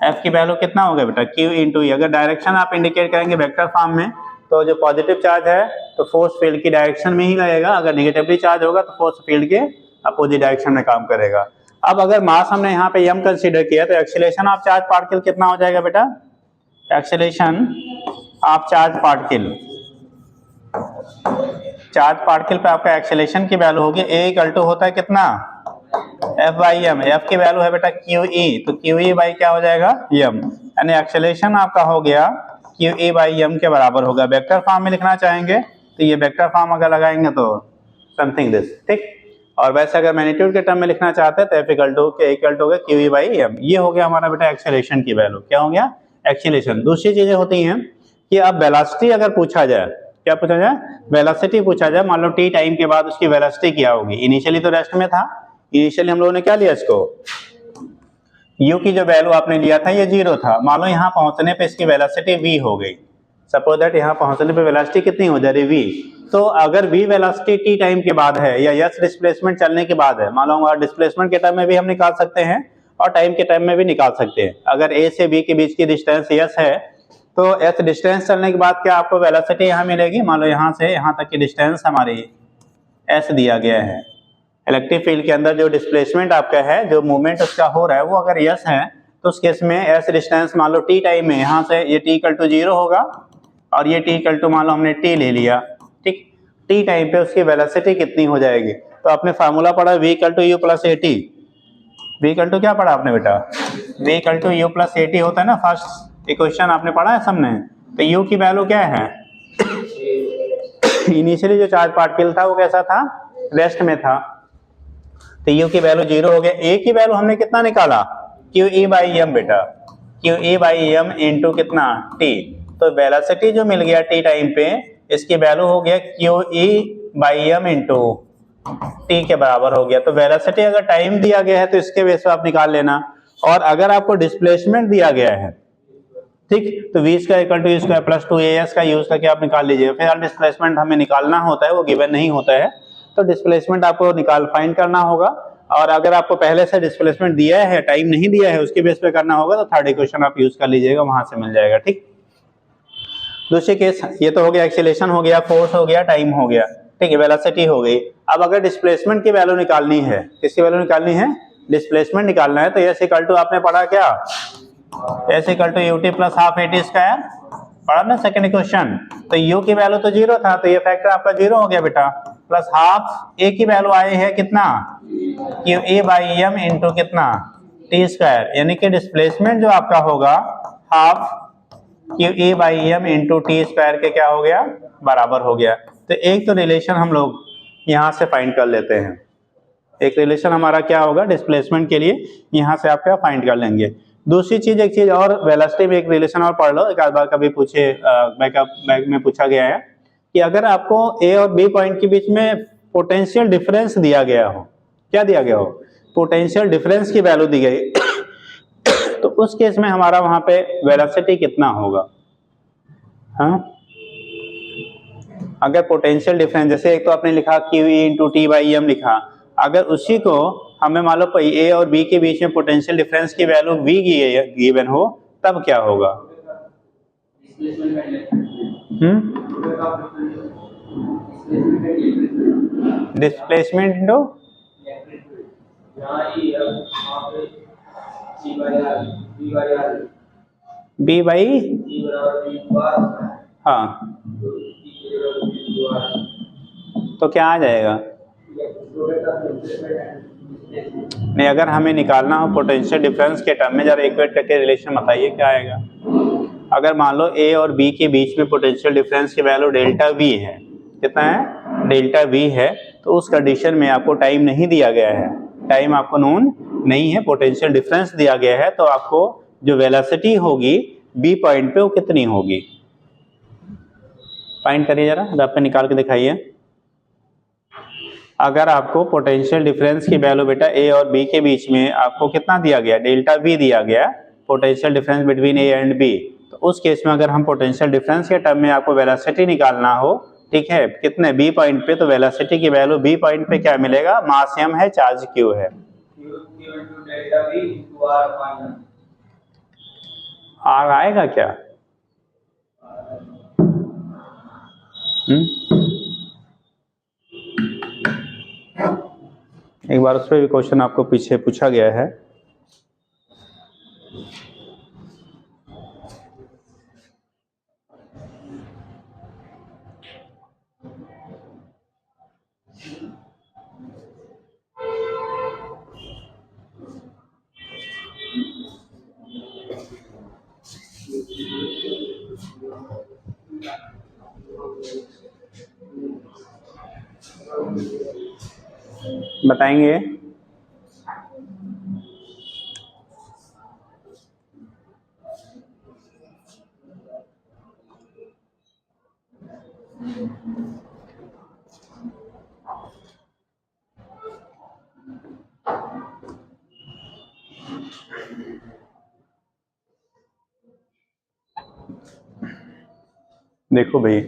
F की वैल्यू कितना होगा बेटा, Q इंटू E। अगर डायरेक्शन आप इंडिकेट करेंगे वेक्टर फॉर्म में, तो जो पॉजिटिव चार्ज है तो फोर्स फील्ड की डायरेक्शन में ही लगेगा, अगर नेगेटिवली चार्ज होगा तो फोर्स फील्ड के अपोजिट डायरेक्शन में काम करेगा। अब अगर मास हमने यहाँ पे m कंसीडर किया, तो एक्सीलरेशन ऑफ चार्ज पार्टिकल कितना हो जाएगा बेटा, एक्सीलरेशन ऑफ चार्ज पार्टिकल पे आपका एक्सीलरेशन की वैल्यू होगी a इक्वल टू होता है कितना, F बाई m। F की वैल्यू है बेटा QE, तो QE बाई क्या हो जाएगा m, यानी एक्सीलरेशन आपका हो गया QE बाई m के बराबर होगा। वेक्टर फॉर्म में लिखना चाहेंगे तो ये वेक्टर फॉर्म अगर लगाएंगे तो समथिंग दिस, ठीक। और वैसे अगर मैग्नीट्यूड के टर्म में लिखना चाहते हैं तो F इक्वल टू होगा QE बाई m। ये हो गया हमारा बेटा एक्सीलरेशन की वैल्यू, क्या हो गया, एक्सीलरेशन। दूसरी चीजें होती हैं कि अब वेलोसिटी अगर पूछा जाए, क्या पूछा जाए, वेलोसिटी पूछा जाए। मान लो t टाइम के बाद उसकी वेलोसिटी क्या होगी। इनिशियली तो रेस्ट में था, इनिशियली हम लोगों ने क्या लिया, इसको u की जो वैल्यू आपने लिया था ये 0 था। मान लो यहाँ पहुंचने पे इसकी वेलोसिटी v हो गई। सपोज दैट यहाँ पहुंचने पे वेलोसिटी कितनी हो जा रही, v। तो अगर v वेलोसिटी t टाइम के बाद है या s डिस्प्लेसमेंट चलने के बाद है, मान लो डिस्प्लेसमेंट के टाइम में भी हम निकाल सकते हैं और टाइम के टाइम में भी निकाल सकते हैं। अगर a से b के बीच की डिस्टेंस s है, तो s डिस्टेंस चलने के बाद क्या आपको वेलोसिटी यहाँ मिलेगी। मान लो यहाँ से यहाँ तक की डिस्टेंस हमारी s दिया गया है। इलेक्ट्रिक फील्ड के अंदर जो डिस्प्लेसमेंट आपका है, जो मूवमेंट उसका हो रहा है, वो अगर s है तो उस केस में s डिस्टेंस मान लो t टाइम में यहाँ से ये t इक्वल टू 0 होगा और ये t इक्वल टू मान लो हमने t ले लिया, ठीक। t टाइम पे उसकी वेलोसिटी कितनी हो जाएगी, तो आपने फार्मूला पढ़ा v equal to u plus at। v equal to क्या पढ़ा आपने बेटा, v equal to u plus at होता है ना, फर्स्ट इक्वेशन आपने पढ़ा है सबने। तो u की वैल्यू क्या है, इनिशियली जो चार्ज पार्टिकल था वो कैसा था, रेस्ट में था, तो u की वैल्यू 0 हो गया। a की वैल्यू हमने कितना निकाला, QE बाई m बेटा, QE बाई m इंटू कितना t। तो वेलोसिटी जो मिल गया t टाइम पे, इसकी वैल्यू हो गया QE by m into t के बराबर हो गया। तो वेलोसिटी अगर टाइम दिया गया है तो इसके बेस पे आप निकाल लेना, और अगर आपको डिस्प्लेसमेंट दिया गया है, ठीक, तो v square equal to u square plus 2as का यूज करके आप निकाल लीजिए। फिर डिस्प्लेसमेंट हमें निकालना होता है, वो गिवन नहीं होता है, तो डिस्प्लेसमेंट आपको फाइंड करना होगा। और अगर आपको पहले से डिस्प्लेसमेंट दिया है, टाइम नहीं दिया है, उसके बेस पे करना होगा, तो थर्ड इक्वेशन आप यूज कर लीजिएगा, वहां से मिल जाएगा, ठीक। दूसरे केस, ये तो हो गया एक्सीलरेशन हो गया, फोर्स हो गया, टाइम हो गया, ठीक है, वेलोसिटी हो गई। अब अगर डिस्प्लेसमेंट की वैल्यू निकालनी है, किसकी वैल्यू निकालनी है, डिस्प्लेसमेंट निकालना है, तो एस इक्वल टू आपने पढ़ा क्या, s equal to u t plus half a t square, पढ़ा ना सेकंड क्वेश्चन। तो u की वैल्यू तो 0 था, तो ये फैक्टर आपका 0 हो गया बेटा, प्लस हाफ a की वैल्यू आई है कितना, QE बाई m इंटू कितना t स्क्वायर, यानी कि डिस्प्लेसमेंट जो आपका होगा half QE by m into T square के क्या हो गया, बराबर हो गया। तो एक तो रिलेशन हम लोग यहाँ से फाइंड कर लेते हैं, एक रिलेशन हमारा क्या होगा डिस्प्लेसमेंट के लिए, यहाँ से आप क्या फाइंड कर लेंगे। दूसरी चीज, एक चीज और, वेलोसिटी में एक रिलेशन और पढ़ लो, एक आध बार कभी पूछे बैक में पूछा गया है कि अगर आपको ए और बी पॉइंट के बीच में पोटेंशियल डिफरेंस दिया गया हो, क्या दिया गया हो, पोटेंशियल डिफरेंस की वैल्यू दी गई तो उस केस में हमारा वहां पे वेलोसिटी कितना होगा। हाँ, अगर पोटेंशियल डिफरेंस, जैसे एक तो आपने लिखा QE into t by m लिखा, अगर उसी को हमें मान लो ए और बी के बीच में पोटेंशियल डिफरेंस की वैल्यू v गिवन हो, तब क्या होगा, डिस्प्लेसमेंट इंटू b बाई, हाँ, तो क्या आ जाएगा, नहीं, अगर हमें निकालना हो पोटेंशियल डिफरेंस के टर्म में, जरा इक्वेट करके रिलेशन बताइए क्या आएगा। अगर मान लो ए और बी के बीच में पोटेंशियल डिफरेंस की वैल्यू डेल्टा वी है, कितना है, डेल्टा वी है, तो उस कंडीशन में आपको टाइम नहीं दिया गया है, टाइम आपको नोन नहीं है, पोटेंशियल डिफरेंस दिया गया है, तो आपको जो वेलोसिटी होगी बी पॉइंट पे वो कितनी होगी, फाइंड करिए जरा, ग्राफ पे निकाल के दिखाइए। अगर आपको पोटेंशियल डिफरेंस की वैल्यू बेटा ए और बी के बीच में आपको कितना दिया गया, डेल्टा वी दिया गया, potential difference between a and b, तो उस केस में अगर हम पोटेंशियल डिफरेंस के टर्म में आपको वेलोसिटी निकालना हो, ठीक है, कितने बी पॉइंट पे, तो वेलोसिटी की वैल्यू बी पॉइंट पे क्या मिलेगा, मास m है, चार्ज q है, r आएगा क्या? एक बार उस पर भी क्वेश्चन आपको पीछे पूछा गया है। बताएंगे? देखो भाई,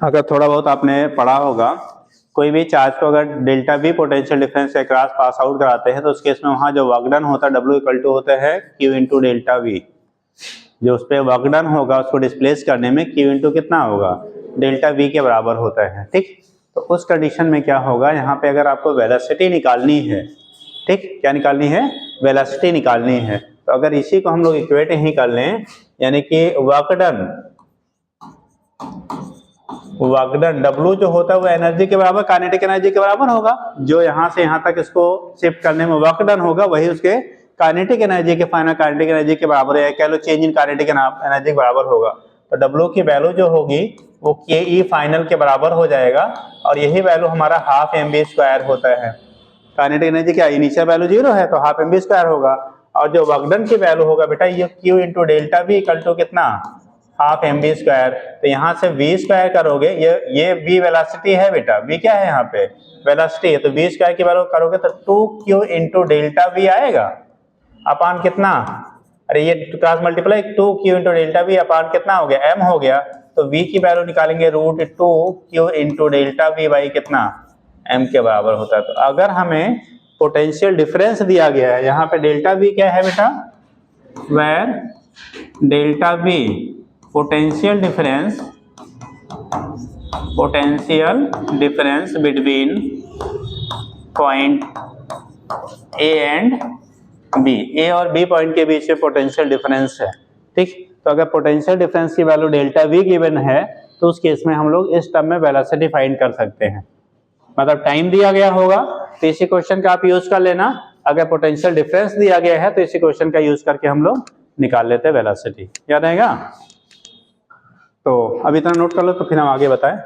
अगर थोड़ा बहुत आपने पढ़ा होगा, कोई भी चार्ज को अगर डेल्टा वी पोटेंशियल डिफरेंस के क्रॉस पास आउट कराते हैं तो उस केस में वहां जो वर्क डन होता है W इक्वल टू होता है Q इंटू डेल्टा वी, जो उस पर वर्क डन होगा उसको डिस्प्लेस करने में Q इंटू कितना होगा, डेल्टा वी के बराबर होता है, ठीक। तो उस कंडीशन में क्या होगा, यहाँ पे अगर आपको वेलोसिटी निकालनी है, ठीक, क्या निकालनी है, वेलोसिटी निकालनी है, तो अगर इसी को हम लोग इक्वेट ही कर लें, यानी कि वर्क डन W जो होता है वो एनर्जी के बराबर, काइनेटिक एनर्जी के बराबर होगा, जो यहाँ से यहाँ तक इसको शिफ्ट करने में वर्क डन होगा वही उसके काइनेटिक एनर्जी के, फाइनल काइनेटिक एनर्जी के बराबर है, कह लो चेंज इन काइनेटिक एनर्जी के बराबर होगा। तो W की वैल्यू जो होगी वो KE फाइनल के बराबर हो जाएगा, और यही वैल्यू हमारा हाफ mv² होता है। काइनेटिक एनर्जी क्या, इनिशियल वैल्यू 0 है तो हाफ mv² होगा, और जो वर्क डन की वैल्यू होगा बेटा ये Q into delta v equal to कितना, हाफ mv²। तो यहाँ से v² करोगे, ये v वेलोसिटी है बेटा, v क्या है यहाँ पे, वेलोसिटी है, तो v² की वैल्यू करोगे तो 2q इंटू डेल्टा वी आएगा, अपान कितना, अरे ये cross multiply 2q into delta V upon कितना हो गया, m हो गया, तो v की वैल्यू निकालेंगे √2q into delta v by कितना, m के बराबर होता है। तो अगर हमें पोटेंशियल डिफरेंस दिया गया है, यहाँ पे डेल्टा वी क्या है बेटा, where delta V potential difference between point A and B, A और बी पॉइंट के बीच में पोटेंशियल डिफरेंस है, ठीक। तो अगर पोटेंशियल डिफरेंस की वैल्यू डेल्टा वी गिवन है तो उस केस में हम लोग इस टर्म में वेलोसिटी फाइंड कर सकते हैं, मतलब टाइम दिया गया होगा तो इसी क्वेश्चन का आप यूज कर लेना, अगर पोटेंशियल डिफरेंस दिया गया है तो इसी क्वेश्चन का यूज करके हम लोग निकाल लेते हैं वेलोसिटी, याद रहेगा। तो अब इतना नोट कर लो, तो फिर हम आगे बताएं।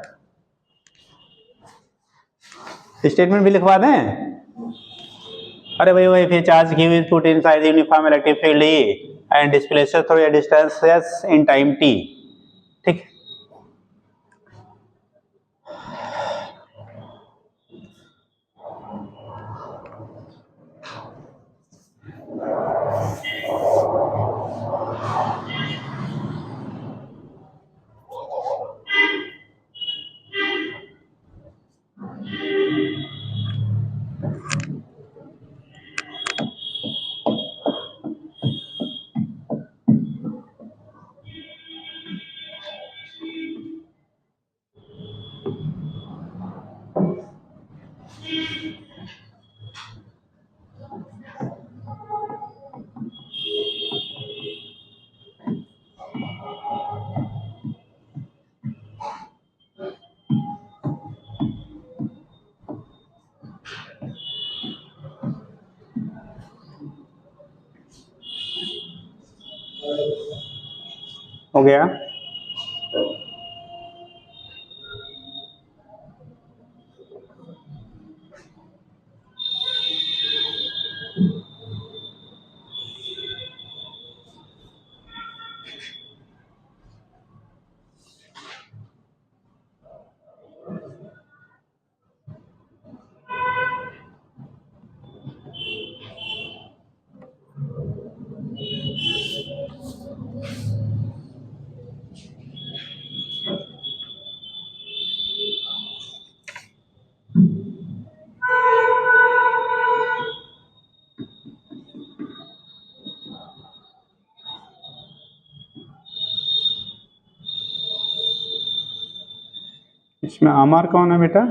स्टेटमेंट भी लिखवा दें, अरे भाई वही फिर charge q is put inside the uniform electric field E and displaced through a distance s in time t, ठीक। हो गया। इसमें अमर कौन है बेटा?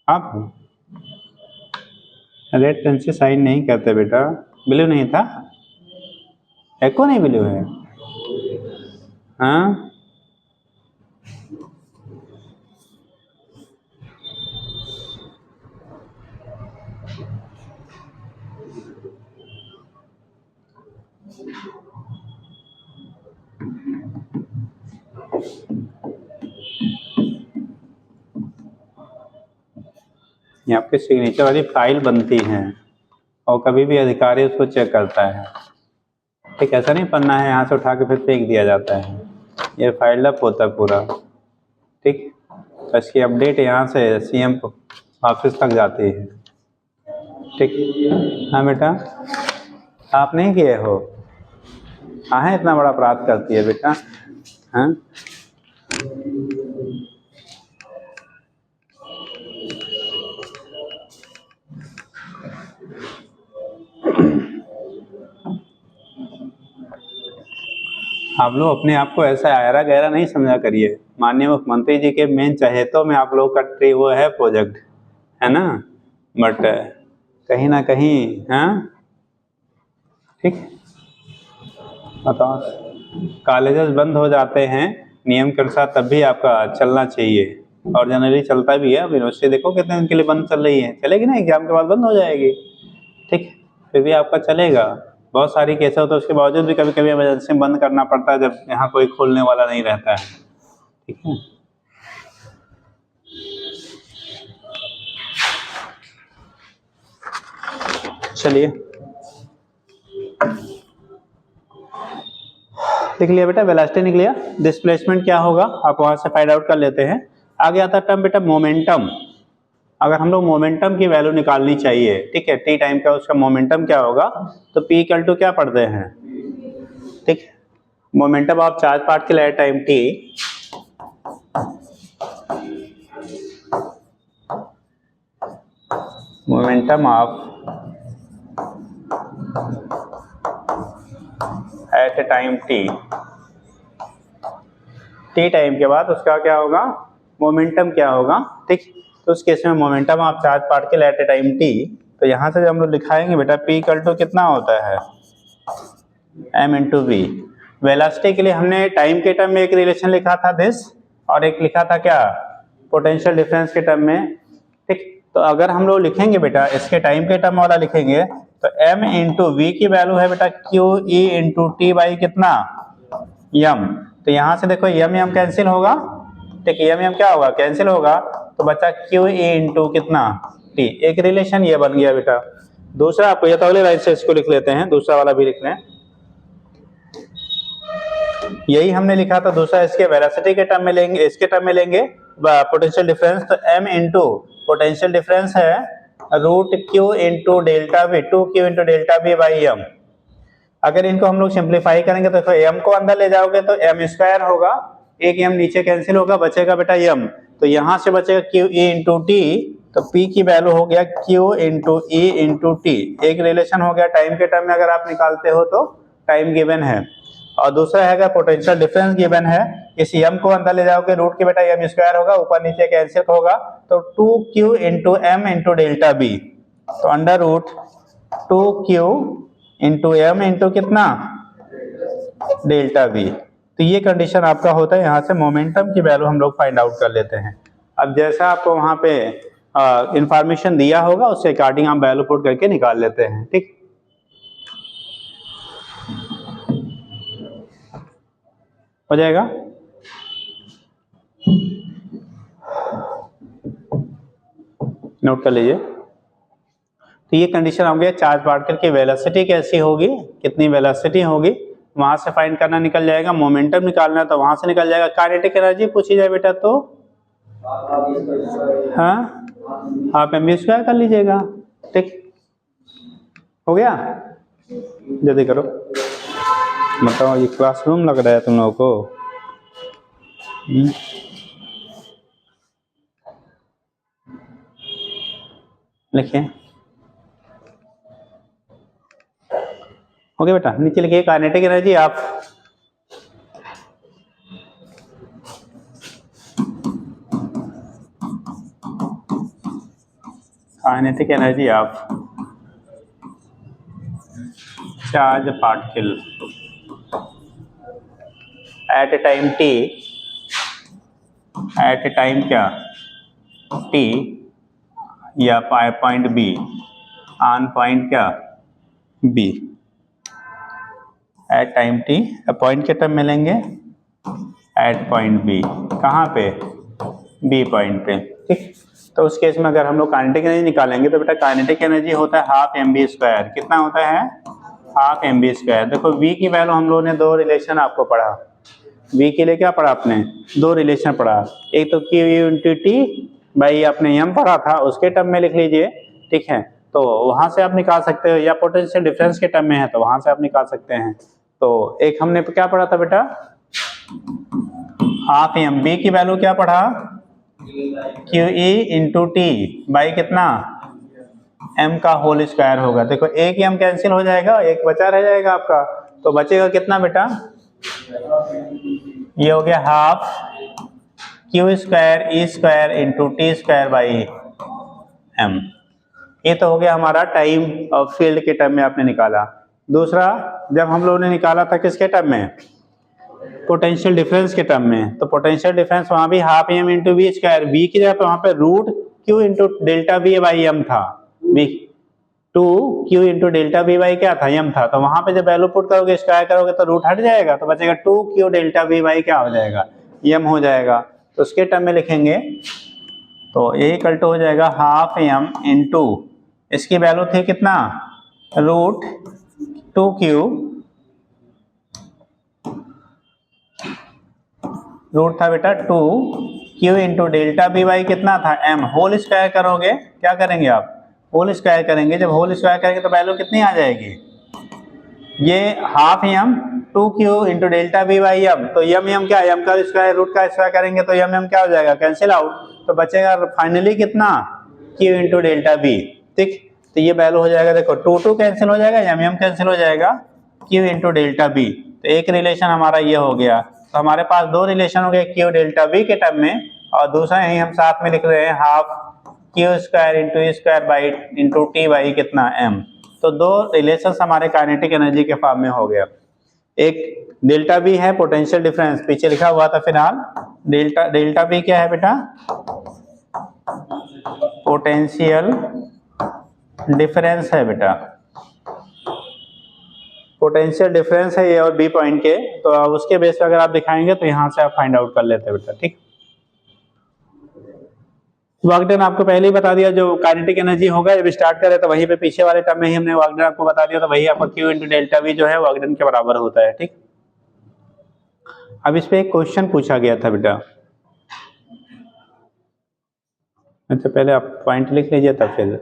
आप हो? रेड पेन से साइन नहीं करते बेटा। ब्लू नहीं था? एको नहीं ब्लू है? हाँ, ये आपके सिग्नेचर वाली फाइल बनती है और कभी भी अधिकारी उसको चेक करता है। ठीक, ऐसा नहीं पन्ना है यहाँ से उठा के फिर फेंक दिया जाता है, ये फाइल अप होता है पूरा। ठीक, तो इसकी अपडेट यहाँ से सीएम ऑफिस तक जाती है। ठीक, हाँ बेटा, आप नहीं किए हो? हाँ, इतना बड़ा अपराध करती है बेटा। हाँ, आप लोग अपने आप को ऐसा आयरा गहरा नहीं समझा करिए। माननीय मुख्यमंत्री जी के मेन चहेतों में आप लोग का वो है प्रोजेक्ट, है ना, बट कहीं ना कहीं, हाँ ठीक, बताओ, कॉलेजेस बंद हो जाते हैं नियम के अनुसार तब भी आपका चलना चाहिए, और जनरली चलता भी है। अब यूनिवर्सिटी देखो कितने दिन के लिए बंद चल रही है, चलेगी ना, एग्जाम के बाद बंद हो जाएगी। ठीक, फिर भी आपका चलेगा। बहुत सारी केस होते हैं, उसके बावजूद भी कभी कभी इमरजेंसी में बंद करना पड़ता है जब यहाँ कोई खोलने वाला नहीं रहता है। ठीक है, चलिए लिख लिया बेटा, वेलोसिटी निकल लिया। डिस्प्लेसमेंट क्या होगा आप वहां से फाइंड आउट कर लेते हैं। आगे आता टर्म बेटा मोमेंटम। अगर हम लोग मोमेंटम की वैल्यू निकालनी चाहिए, ठीक है, टी टाइम का उसका मोमेंटम क्या होगा, तो पी इक्वल टू क्या पढ़ते हैं, ठीक, momentum of charge particle at time t, momentum of at time t, t time के बाद उसका क्या होगा, मोमेंटम क्या होगा। ठीक, तो उस केस में momentum of charge particle at a time T, तो यहां से जब हम लोग लिखाएंगे बेटा पी इक्वल टू कितना होता है, एम इंटू वी। वेलोसिटी के लिए हमने टाइम के टर्म में एक रिलेशन लिखा था दिस, और एक लिखा था क्या, पोटेंशियल डिफरेंस के टर्म में। ठीक, तो अगर हम लोग लिखेंगे बेटा इसके टाइम के टर्म वाला लिखेंगे तो m इंटू वी की वैल्यू है बेटा Q E into t by कितना, यम। तो यहाँ से देखो यम यम कैंसिल होगा, ठीक, यम यम क्या होगा, कैंसिल होगा, तो बच्चा क्यू ई इंटू कितना टी, एक रिलेशन ये बन गया बेटा। दूसरा आपको ये तो अगले लाइन से इसको लिख लेते हैं, दूसरा वाला भी लिख लें, यही हमने लिखा था दूसरा, इसके वेलोसिटी के टर्म में लेंगे, इसके टर्म में लेंगे पोटेंशियल डिफरेंस, तो m इंटू पोटेंशियल डिफरेंस है root q into delta v, 2q into delta v by m. अगर इनको हम लोग सिंप्लीफाई करेंगे तो m को अंदर ले जाओगे तो m स्क्वायर होगा, एक m नीचे कैंसिल होगा, बचेगा बेटा m, तो यहाँ से बचेगा क्यू ई इंटू टी, तो p की वैल्यू हो गया q into E into T, एक रिलेशन हो गया। टाइम के टर्म में अगर आप निकालते हो तो टाइम गिवन है, और दूसरा है पोटेंशियल डिफरेंस गिवन है, इस m को अंदर ले जाओगे रूट के बेटा m स्क्वायर होगा, ऊपर नीचे कैंसिल होगा, तो 2q into M into delta B, तो under root 2q into M into कितना डेल्टा बी। तो ये कंडीशन आपका होता है, यहाँ से मोमेंटम की वैल्यू हम लोग फाइंड आउट कर लेते हैं। अब जैसा आपको वहाँ पे इंफॉर्मेशन दिया होगा उसके अकॉर्डिंग हम वैल्यू पुट करके निकाल लेते हैं। ठीक, हो जाएगा। नोट कर लीजिए। तो ये कंडीशन हो गया चार्ज पार्टिकल की वेलोसिटी कैसी होगी, कितनी वेलोसिटी होगी, वहां से फाइंड करना निकल जाएगा। मोमेंटम निकालना है तो वहां से निकल जाएगा। काइनेटिक एनर्जी पूछी जाए बेटा तो हाँ आप mv² कर लीजिएगा। ठीक हो गया, जल्दी करो। बताओ ये क्लासरूम लग रहा है तुम लोगों को। लिखिए। ओके बेटा, नीचे लिखिए kinetic energy of kinetic energy of charge particle at a time t, at a time क्या t या पॉइंट b, ऑन पॉइंट क्या b, at time t point के टर्म मिलेंगे एट पॉइंट b, कहाँ पे b पॉइंट पे। ठीक, तो उस केस में अगर हम लोग काइनेटिक एनर्जी निकालेंगे तो बेटा काइनेटिक एनर्जी होता है हाफ mv²। कितना होता है हाफ mv²। देखो v की वैल्यू हम लोगों ने दो रिलेशन आपको पढ़ा, v के लिए क्या पढ़ा आपने, दो रिलेशन पढ़ा। एक तो q इंटू टी भाई आपने m पढ़ा था, उसके टर्म में लिख लीजिए। ठीक है, तो वहां से आप निकाल सकते हो, या पोटेंशियल डिफरेंस के टर्म में है तो वहां से आप निकाल सकते हैं। तो एक हमने क्या पढ़ा था बेटा हाफ m, b की वैल्यू क्या पढ़ा QE इंटू टी बाई कितना m का होल स्क्वायर होगा। देखो एक m कैंसिल हो जाएगा, एक बचा रह जाएगा आपका, तो बचेगा कितना बेटा, ये हो गया half Q² into T² by m। ये तो हो गया हमारा टाइम और फील्ड के टर्म में आपने निकाला। दूसरा जब हम लोगों ने निकाला था किसके टर्म में, पोटेंशियल डिफरेंस के टर्म में, तो पोटेंशियल डिफरेंस वहां भी half m into v², v की जगह पे वहां पे root q into delta v by m था, v 2q into delta v by क्या था m था। तो वहां पे जब वैल्यू पुट करोगे स्क्वायर करोगे तो रूट हट जाएगा, तो बचेगा 2q डेल्टा v बाई क्या हो जाएगा m हो जाएगा। तो उसके टर्म में लिखेंगे तो ये इक्वल टू हो जाएगा हाफ m इंटू इसकी वैल्यू थी कितना रूट 2q, रूट था बेटा 2q into delta b by कितना था m, होल स्क्वायर करोगे, क्या करेंगे आप होल स्क्वायर करेंगे, जब होल स्क्वायर करेंगे तो वैल्यू कितनी आ जाएगी, ये half m 2q into delta b by m, तो m क्या m का स्क्वायर रूट का स्क्वायर करेंगे तो m क्या हो जाएगा कैंसिल आउट, तो बचेगा फाइनली कितना q इंटू डेल्टा बी। ठीक, तो ये वैल्यू हो जाएगा, देखो 2 कैंसिल हो जाएगा, m कैंसिल हो जाएगा, q इंटू डेल्टा बी। तो एक रिलेशन हमारा ये हो गया। तो हमारे पास दो रिलेशन हो गए q डेल्टा बी के टर्म में, और दूसरा यही हम साथ में लिख रहे हैं half Q² into E² by into t by कितना m। तो दो रिलेशंस हमारे काइनेटिक एनर्जी के फॉर्म में हो गया। एक डेल्टा बी है पोटेंशियल डिफरेंस, पीछे लिखा हुआ था फिलहाल डेल्टा बी क्या है बेटा पोटेंशियल डिफरेंस है बेटा, पोटेंशियल डिफरेंस है ये और बी पॉइंट के, तो अब उसके बेस पे अगर आप दिखाएंगे तो यहाँ से आप फाइंड आउट कर लेते हैं बेटा। ठीक, वर्क डन आपको पहले ही बता दिया, जो काइनेटिक एनर्जी होगा जब स्टार्ट करें तो वहीं पे पीछे वाले टर्म में ही हमने वर्क डन आपको बता दिया, तो वही आपका Q इंटू डेल्टा V जो है वर्क डन के बराबर होता है। ठीक, अब इस पे एक क्वेश्चन पूछा गया था बेटा, अच्छा पहले आप पॉइंट लिख लीजिए तब फिर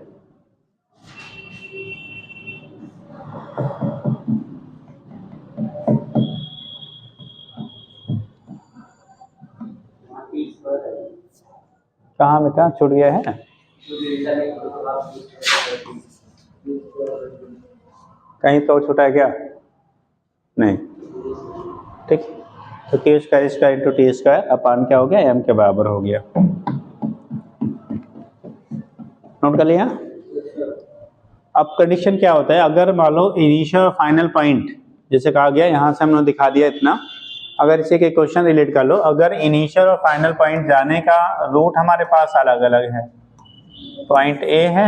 कहाँ बेटा छूट गया है, कहीं तो छूटा है क्या, नहीं। ठीक, तो Q² इंटू T² अपान क्या हो गया m के बराबर हो गया। नोट कर लिया। अब कंडीशन क्या होता है, अगर मान लो इनिशियल और फाइनल पॉइंट जैसे कहा गया, यहाँ से हमने दिखा दिया इतना, अगर इसे के क्वेश्चन रिलेट कर लो, अगर इनिशियल और फाइनल पॉइंट जाने का रूट हमारे पास अलग अलग है, पॉइंट A है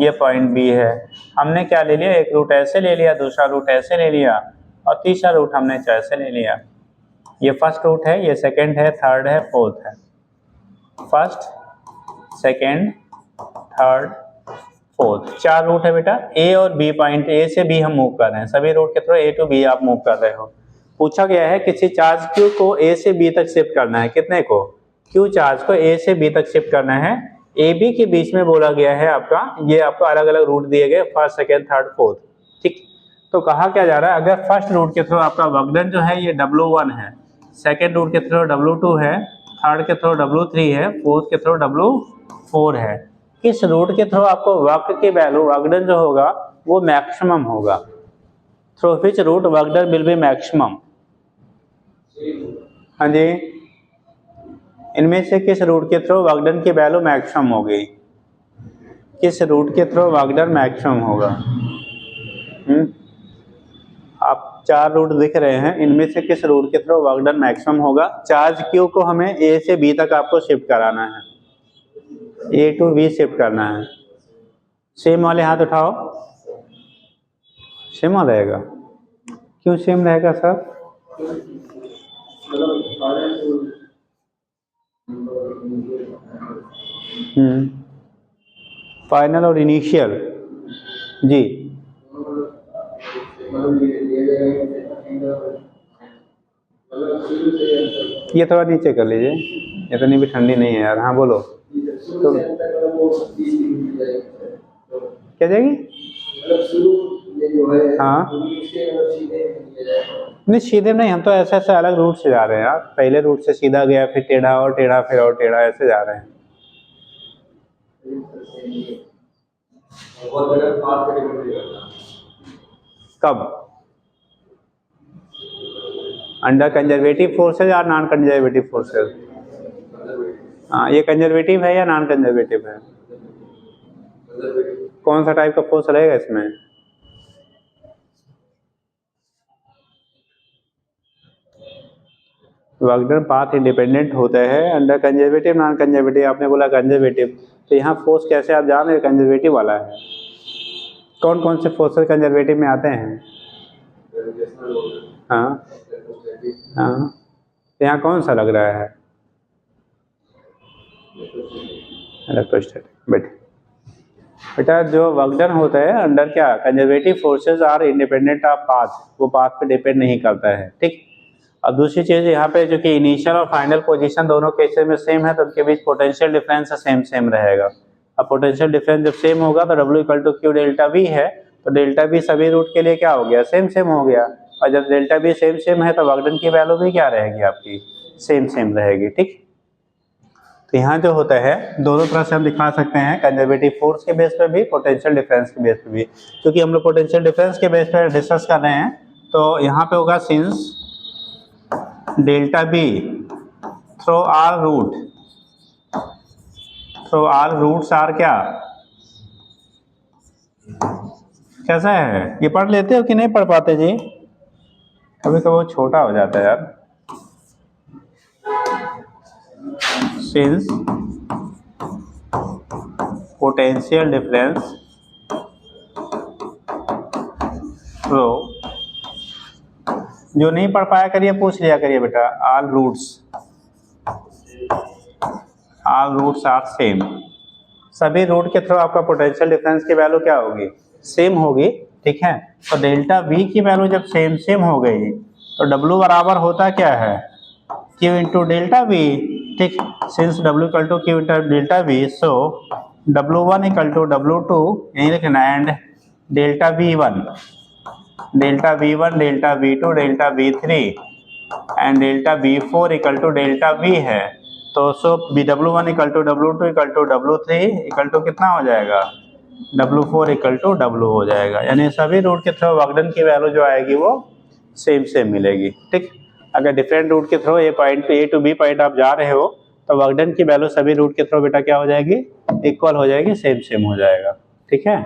ये पॉइंट B है, हमने क्या ले लिया, एक रूट ऐसे ले लिया, दूसरा रूट ऐसे ले लिया, और तीसरा रूट हमने ऐसे ले लिया। ये फर्स्ट रूट है, ये सेकंड है, थर्ड है, फोर्थ है। First, second, third, fourth, 4 root है बेटा। ए और बी पॉइंट, ए से बी हम मूव कर रहे हैं, सभी रूट के थ्रू ए टू बी आप मूव कर रहे हो। पूछा गया है किसी चार्ज क्यू को ए से बी तक शिफ्ट करना है, कितने को? क्यू चार्ज को ए से बी तक शिफ्ट करना है। ए बी के बीच में बोला गया है आपका, ये आपको अलग अलग रूट दिए गए, फर्स्ट, सेकेंड, थर्ड, फोर्थ, ठीक। तो कहा क्या जा रहा है, अगर फर्स्ट रूट के थ्रू आपका वर्कडन जो है ये W1 है, सेकेंड रूट के थ्रू W2 है, थर्ड के थ्रू W3 है, फोर्थ के थ्रू W4 है, किस रूट के थ्रू आपको वक्र की वैल्यू वर्कडन जो होगा वो मैक्सिमम होगा? Through which route work done will be maximum? हाँ जी, इनमें से किस रूट के थ्रू वर्कडन की वैल्यू मैक्सिमम होगी? किस रूट के थ्रू वर्कडन मैक्सिमम होगा? आप 4 रूट दिख रहे हैं, इनमें से किस रूट के थ्रू वर्कडन मैक्सिमम होगा? चार्ज क्यू को हमें ए से बी तक आपको शिफ्ट कराना है, ए टू बी शिफ्ट करना है। सेम वाले हाथ उठाओ। सेम रहेगा? क्यों सेम रहेगा सर? फाइनल और इनिशियल जी। ये थोड़ा नीचे कर लीजिए, इतनी भी ठंडी नहीं है यार। हाँ बोलो। तो क्या जाएगी? हाँ नहीं, सीधे नहीं, हम तो ऐसे ऐसे अलग रूट से जा रहे हैं यार। पहले रूट से सीधा गया, फिर टेढ़ा और टेढ़ा, फिर और टेढ़ा, ऐसे जा रहे हैं। कब? अंडर कंजर्वेटिव फोर्सेज या नॉन कंजर्वेटिव फोर्सेज? हाँ, ये कंजर्वेटिव है या नॉन कंजर्वेटिव है? कौन सा टाइप का फोर्स रहेगा इसमें? वर्कडन पाथ इंडिपेंडेंट होता है। अंडर कंजर्वेटिव, नॉन कंजर्वेटिव, आपने बोला कंजर्वेटिव, तो यहाँ फोर्स कैसे आप जान रहे कंजर्वेटिव वाला है? कौन कौन से फोर्सेस कंजर्वेटिव में आते हैं? हाँ हाँ, तो यहाँ कौन सा लग रहा है? इलेक्ट्रोस्टैटिक। बेटा जो वर्कडन होता है अंडर क्या, conservative forces are independent of path, वो पाथ पे डिपेंड नहीं करता है, ठीक। अब दूसरी चीज यहाँ पे जो कि इनिशियल और फाइनल पोजीशन दोनों केसेस में सेम है, तो उनके बीच पोटेंशियल डिफरेंस सेम रहेगा। अब पोटेंशियल डिफरेंस जब सेम होगा तो W equal to q delta V है, तो डेल्टा V सभी रूट के लिए क्या हो गया, सेम हो गया। और जब डेल्टा V सेम है तो वर्कडन की वैल्यू भी क्या रहेगी आपकी, सेम रहेगी, ठीक। तो यहाँ जो होता है दोनों तरह से हम दिखा सकते हैं, कंजर्वेटिव फोर्स के बेस पर भी, पोटेंशियल डिफरेंस के बेस पर भी। क्योंकि हम लोग पोटेंशियल डिफरेंस के बेस पर डिस्कस कर रहे हैं, तो यहाँ पे होगा since delta B through are routes are क्या, कैसा है? ये पढ़ लेते हो कि नहीं पढ़ पाते जी? कभी कभी छोटा हो जाता है यार। सिंस पोटेंशियल डिफरेंस थ्रू, जो नहीं पढ़ पाया करिए पूछ लिया करिए बेटा। ऑल रूट्स आर सेम, सभी रूट के थ्रू आपका पोटेंशियल डिफरेंस की वैल्यू क्या होगी, सेम होगी, ठीक है। तो डेल्टा V की वैल्यू जब सेम हो गई तो W बराबर होता क्या है, Q इंटू डेल्टा V, ठीक। Since W equal to Q into delta V, so W1 equal to W2 यही लिखना, and delta V1, delta V1, delta V2, delta V3 and delta V4 equal to delta V है। तो so W1 equal to W2 equal to W3 equal to कितना हो जाएगा, W4 equal to W हो जाएगा। यानी सभी रूट के थ्रू वर्कडन की वैल्यू जो आएगी वो सेम मिलेगी, ठीक। अगर डिफरेंट रूट के through a point A to B point आप जा रहे हो तो वर्कडन की वैल्यू सभी रूट के थ्रू बेटा क्या हो जाएगी, इक्वल हो जाएगी, सेम हो जाएगा, ठीक है।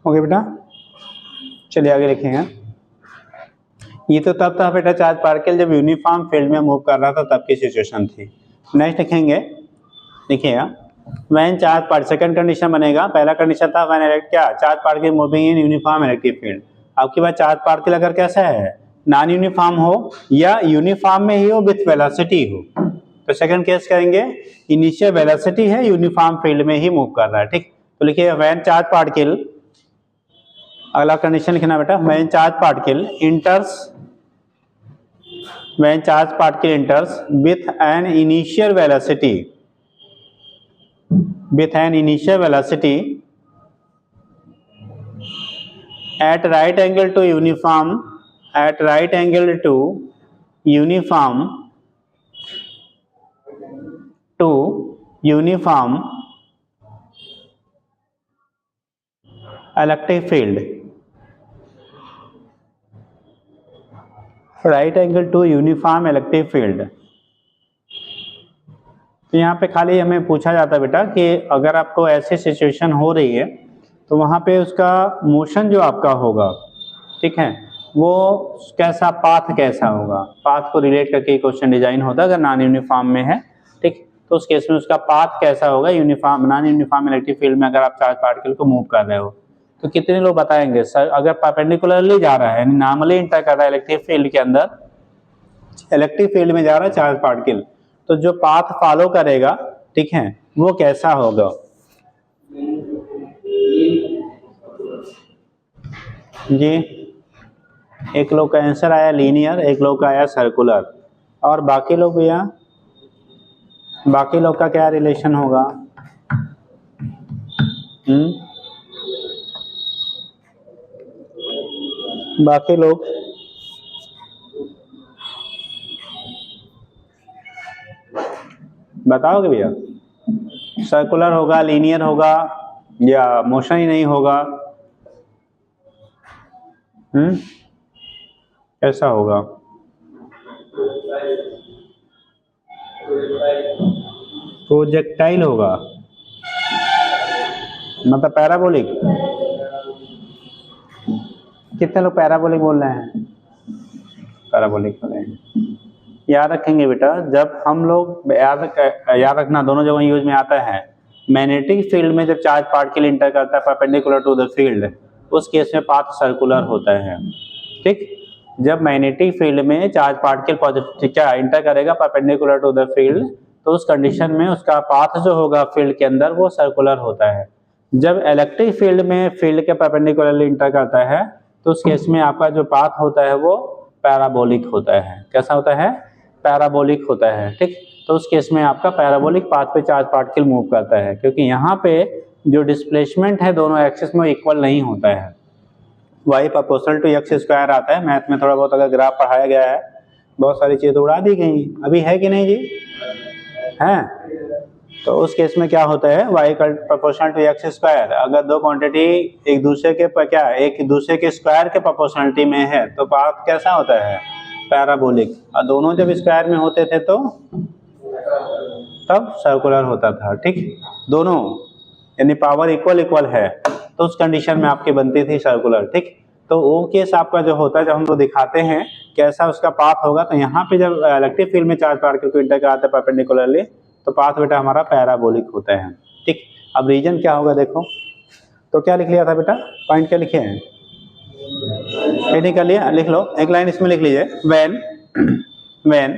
ओके बेटा, चलिए आगे लिखेंगे। ये तो तब था बेटा चार्ज पार्टिकल जब यूनिफॉर्म फील्ड में मूव कर रहा था तब की सिचुएशन थी। नेक्स्ट लिखेंगे, देखिएगा, when charge part second condition बनेगा, पहला कंडीशन था व्हेन क्या charge particle moving in uniform electric field. आपके पास चार्ज पार्टिकल अगर कैसा है, नॉन यूनिफॉर्म हो या यूनिफॉर्म में ही हो विथ वेलोसिटी हो, तो सेकंड केस करेंगे इनिशियल वेलोसिटी है, यूनिफॉर्म फील्ड में ही मूव कर रहा है, ठीक। तो लिखिए व्हेन चार्ज पार्टिकल, अगला कंडीशन लिखना बेटा, when charge particle इंटर्स, when charge particle इंटर्स with an initial velocity, with an initial velocity at right angle to uniform, at right angle to uniform electric field, right angle to uniform electric field। तो यहाँ पे खाली हमें पूछा जाता है बेटा कि अगर आपको ऐसी सिचुएशन हो रही है तो वहाँ पे उसका मोशन जो आपका होगा, ठीक है, वो कैसा, पाथ कैसा होगा, पाथ को रिलेट करके क्वेश्चन डिजाइन होता है अगर नॉन यूनिफॉर्म में है, ठीक। तो उस केस में उसका पाथ कैसा होगा uniform, non uniform electric field में अगर आप चार्ज पार्टिकल को मूव कर रहे हो तो कितने लोग बताएंगे सर, अगर परपेंडिकुलरली जा रहा है, नॉर्मली इंटर कर रहा है इलेक्ट्रिक फील्ड के अंदर, इलेक्ट्रिक फील्ड में जा रहा है चार्ज पार्टिकल, तो जो पाथ फॉलो करेगा, ठीक है, वो कैसा होगा। जी, एक लोग का आंसर आया लीनियर, एक लोग का आया सर्कुलर, और बाकी लोग भैया, बाकी लोग का क्या रिलेशन होगा? बाकी लोग बताओगे भैया, सर्कुलर होगा, लीनियर होगा, या मोशन ही नहीं होगा? ऐसा होगा, प्रोजेक्टाइल होगा, मतलब पैराबोलिक। कितने लोग पैराबोलिक बोल रहे हैं? पैराबोलिक बोल रहे हैं। याद रखेंगे बेटा, जब हम लोग याद रखना, दोनों जगह यूज में आता है। मैग्नेटिक फील्ड में जब चार्ज पार्टिकल इंटर करता है परपेंडिकुलर टू द फील्ड, उस केस में पाथ सर्कुलर होता है, ठीक। जब मैग्नेटिक फील्ड में चार्ज पार्टिकल पॉजिटिव क्या इंटर करेगा परपेंडिकुलर टू द फील्ड, तो उस कंडीशन में उसका पाथ जो होगा फील्ड के अंदर वो सर्कुलर होता है। जब इलेक्ट्रिक फील्ड में फील्ड के परपेंडिकुलरली इंटर करता है तो उस केस में आपका जो पाथ होता है वो पैराबोलिक होता है। कैसा होता है? पैराबोलिक होता है, ठीक। तो उस केस में आपका पैराबोलिक पाथ पे चार्ज पार्टिकल मूव करता है, क्योंकि यहाँ पे जो डिस्प्लेसमेंट है दोनों एक्सिस में इक्वल नहीं होता है। y proportional to x square आता है, मैथ में थोड़ा बहुत अगर ग्राफ पढ़ाया गया है, बहुत सारी चीजें उड़ा दी गई, अभी है कि नहीं जी? है। तो उस केस में क्या होता है, y proportional to x square, अगर दो क्वांटिटी एक दूसरे के क्या एक दूसरे के स्क्वायर के प्रोपोर्शनलिटी में है तो पाथ कैसा होता है? पैराबोलिक। और दोनों जब स्क्वायर में होते थे तो तब सर्कुलर होता था, ठीक। दोनों यानी पावर इक्वल है तो उस कंडीशन में आपकी बनती थी सर्कुलर, ठीक। तो वो केस आपका जो होता है, जब हम लोग दिखाते हैं कैसा उसका पाथ होगा, तो यहाँ पे जब इलेक्ट्रिक फील्ड में चार्ज पार्टिकल को इंटर कराते हैं परपेंडिकुलरली तो पाथ बेटा हमारा पैराबोलिक होता है, ठीक। अब रीजन क्या होगा देखो, तो क्या लिख लिया था बेटा, पॉइंट क्या लिखे हैं? एडिंग कर लिया, लिख लो, एक लाइन इसमें लिख लीजिए, when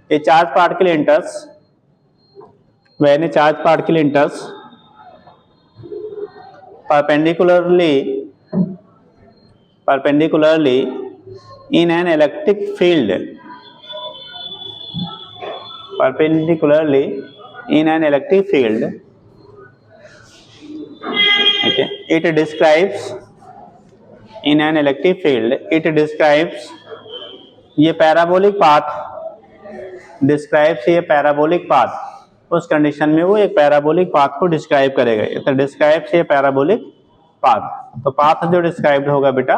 a charge particle enters, when a charge particle enters perpendicularly in an electric field, perpendicularly in an electric field, okay, it describes in an electric field, it describes ये parabolic path, describes ये parabolic path, उस condition में वो एक parabolic path को describe करेगा, तो describes ये पैराबोलिक पाथ। तो पाथ जो डिस्क्राइब्ड होगा बेटा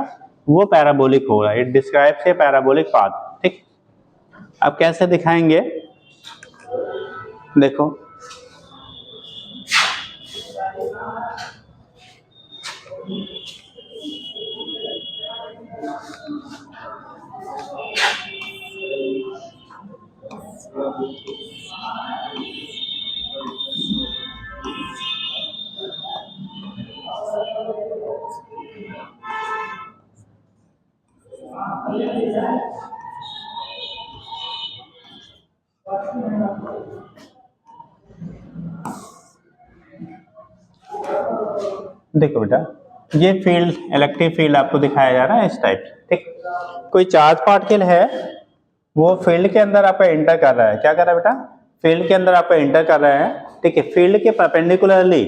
वो पैराबोलिक होगा, इट डिस्क्राइब्स ये पैराबोलिक पाथ, ठीक। अब कैसे दिखाएंगे देखो, देखो बेटा, ये फील्ड, इलेक्ट्रिक फील्ड आपको दिखाया जा रहा है इस टाइप, ठीक। कोई चार्ज पार्टिकल है, वो फील्ड के अंदर आपका एंटर कर रहा है। क्या कर रहा है बेटा? फील्ड के अंदर आपका एंटर कर रहा है, ठीक है। फील्ड के परपेंडिकुलरली,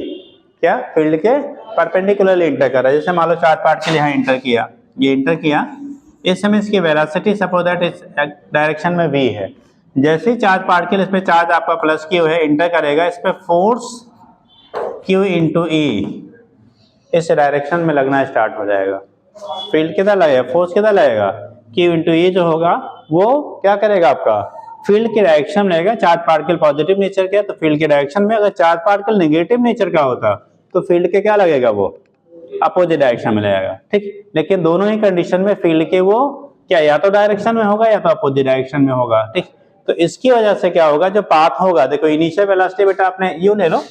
क्या? फील्ड के परपेंडिकुलरली एंटर कर रहा है। जैसे मान लो चार्ज पार्टिकल यहाँ एंटर किया, ये एंटर किया, इस समय इसकी वेलोसिटी सपोज दैट इस डायरेक्शन में v है। जैसे ही चार्ज पार्टिकल, इस पे चार्ज आपका प्लस q है, एंटर करेगा, इस पे फोर्स q इंटू e इस डायरेक्शन में लगना स्टार्ट हो जाएगा। फील्ड कितना लगेगा? फोर्स कितना लगेगा? q इंटू e जो होगा वो क्या करेगा? आपका फील्ड के डायरेक्शन में लगेगा। चार्ज पार्टिकल पॉजिटिव नेचर का है तो फील्ड के डायरेक्शन में, अगर चार्ज पार्टिकल नेगेटिव नेचर का होता तो फील्ड के क्या लगेगा? वो अपोजिट डायरेक्शन में लगेगा, ठीक। लेकिन दोनों ही कंडीशन में फील्ड के वो क्या या तो डायरेक्शन में होगा या तो अपोजिट डायरेक्शन में होगा, ठीक। तो इसकी वजह से क्या होगा? जो पाथ होगा, देखो इनिशियल वेलोसिटी बेटा आपने यू ले लो,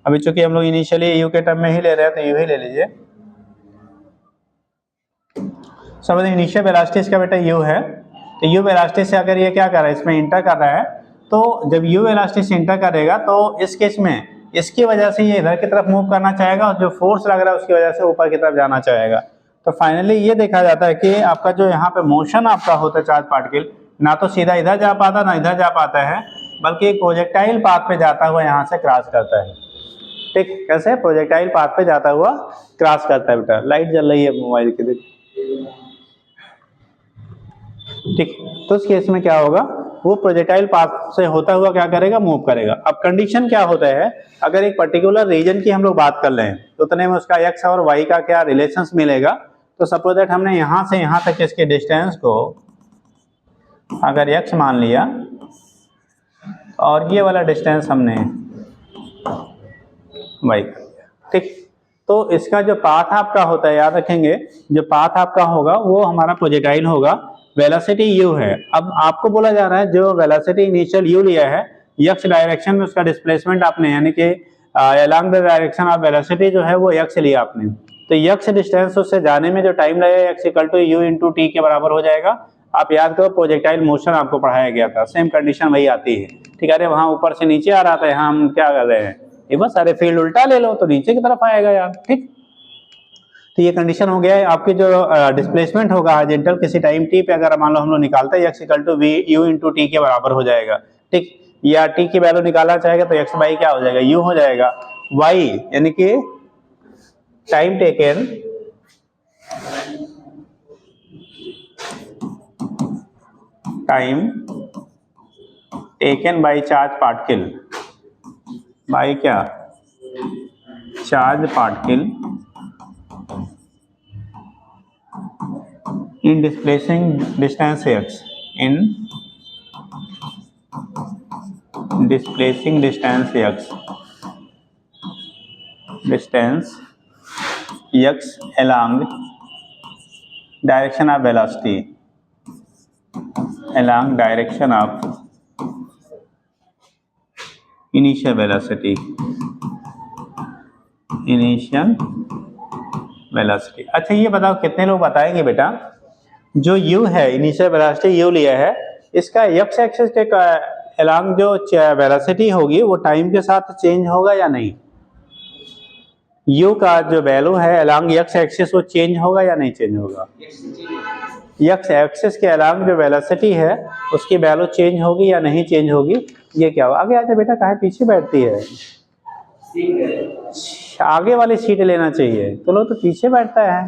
अभी चूंकि हम लोग इनिशियली यू के टर्म में ही ले रहे हैं तो यू ही ले लीजिए। समझ, इनिशियल वेलोसिटी इसका बेटा यू है, तो यू वेलोसिटी से अगर ये क्या कर रहा है, इसमें इंटर कर रहा है, तो जब यू वेलोसिटी से इंटर करेगा तो इस केस में इसकी वजह से ये इधर की तरफ मूव करना चाहेगा और जो फोर्स लग रहा है उसकी वजह से ऊपर की तरफ जाना चाहेगा। तो फाइनली ये देखा जाता है कि आपका जो यहाँ पे मोशन आपका होता है चार्ज पार्टिकल, ना तो सीधा इधर जा पाता ना इधर जा पाता है, बल्कि एक प्रोजेक्टाइल पाथ पे जाता हुआ यहाँ से क्रॉस करता है, ठीक। कैसे? प्रोजेक्टाइल पाथ पे जाता हुआ क्रॉस करता है बेटा। लाइट जल रही है मोबाइल की, देख, ठीक। तो उस केस में क्या होगा? वो प्रोजेक्टाइल पाथ से होता हुआ क्या करेगा? मूव करेगा। अब कंडीशन क्या होता है, अगर एक पर्टिकुलर रीजन की हम लोग बात कर रहे हैं तो उतने में उसका एक्स और वाई का क्या रिलेशंस मिलेगा। तो सपोज दैट हमने यहाँ से यहाँ तक इसके डिस्टेंस को अगर एक्स मान लिया और ये वाला डिस्टेंस हमने वाई कर लिया, ठीक। तो इसका जो पाथ आपका होता है, याद रखेंगे, जो पाथ आपका होगा वो हमारा प्रोजेक्टाइल होगा, वेलोसिटी u है। अब आपको बोला जा रहा है जो वेलोसिटी इनिशियल u लिया है, x डायरेक्शन में उसका डिस्प्लेसमेंट आपने, यानी कि along the direction of velocity जो है वो x लिया आपने, तो x डिस्टेंस उससे जाने में जो टाइम लगेगा x equal to u into t के बराबर हो जाएगा। आप याद करो प्रोजेक्टाइल मोशन आपको पढ़ाया गया था, सेम कंडीशन वही आती है, ठीक है। अरे वहाँ ऊपर से नीचे आ रहा था, यहाँ हम क्या कर रहे हैं, ये बस अरे फील्ड उल्टा ले लो तो नीचे की तरफ आएगा यार, ठीक। तो ये कंडीशन हो गया है। आपकी जो डिस्प्लेसमेंट होगा हॉरिजॉन्टल किसी टाइम टी पे, अगर मान लो हम लोग निकालते हैं x equal to v u into t के बराबर हो जाएगा, ठीक। या टी की वैल्यू निकालना चाहेगा तो x बाई क्या हो जाएगा? u हो जाएगा। y यानी कि time taken by charge particle, by क्या? Charge particle in displacing distance x, in displacing distance x, distance x along direction of velocity, along direction of initial velocity, initial velocity। अच्छा ये बताओ कितने लोग बताएंगे बेटा, जो u है इनिशियल वेलोसिटी u लिया है, इसका x एक्सिस के अलोंग जो वेलोसिटी होगी वो टाइम के साथ चेंज होगा या नहीं? u का जो वैल्यू है अलोंग x एक्सिस वो चेंज होगा या नहीं चेंज होगा? x एक्सिस के अलोंग जो वेलोसिटी है उसकी वैल्यू चेंज होगी या नहीं चेंज होगी? ये क्या होगा? आगे आते बेटा, काहे पीछे बैठती है? आगे वाली सीट लेना चाहिए, तो लोग तो पीछे बैठता है।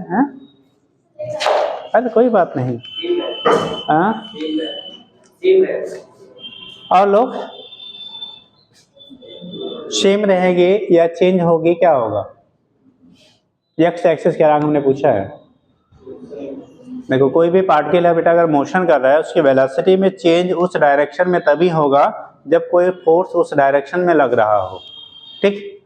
अरे कोई बात नहीं, हाँ। और लोग सेम रहेगी या चेंज होगी, क्या होगा? एक्स एक्सिस के अलोंग हमने पूछा है। देखो कोई भी पार्टिकल है बेटा, अगर मोशन कर रहा है उसकी वेलोसिटी में चेंज उस डायरेक्शन में तभी होगा जब कोई फोर्स उस डायरेक्शन में लग रहा हो, ठीक।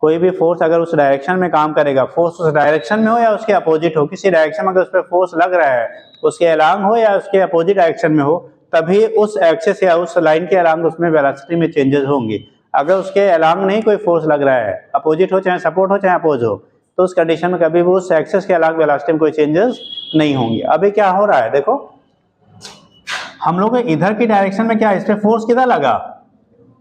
कोई भी फोर्स अगर उस डायरेक्शन में काम करेगा, फोर्स उस डायरेक्शन में हो या उसके अपोजिट हो, किसी डायरेक्शन में अगर उस पर फोर्स लग रहा है, उसके अलांग हो या उसके अपोजिट डायरेक्शन में हो, तभी उस एक्सिस या उस लाइन के अलांग उसमें वेलोसिटी में चेंजेस होंगे। अगर उसके अलांग नहीं कोई फोर्स लग रहा है, अपोजिट हो चाहे सपोर्ट हो चाहे अपोज हो, तो उस कंडीशन में कभी भी उस एक्सिस के अलांग वेलोसिटी में कोई चेंजेस नहीं होंगे। अभी क्या हो रहा है देखो, हम लोग इधर की डायरेक्शन में क्या इस पे फोर्स किधर लगा,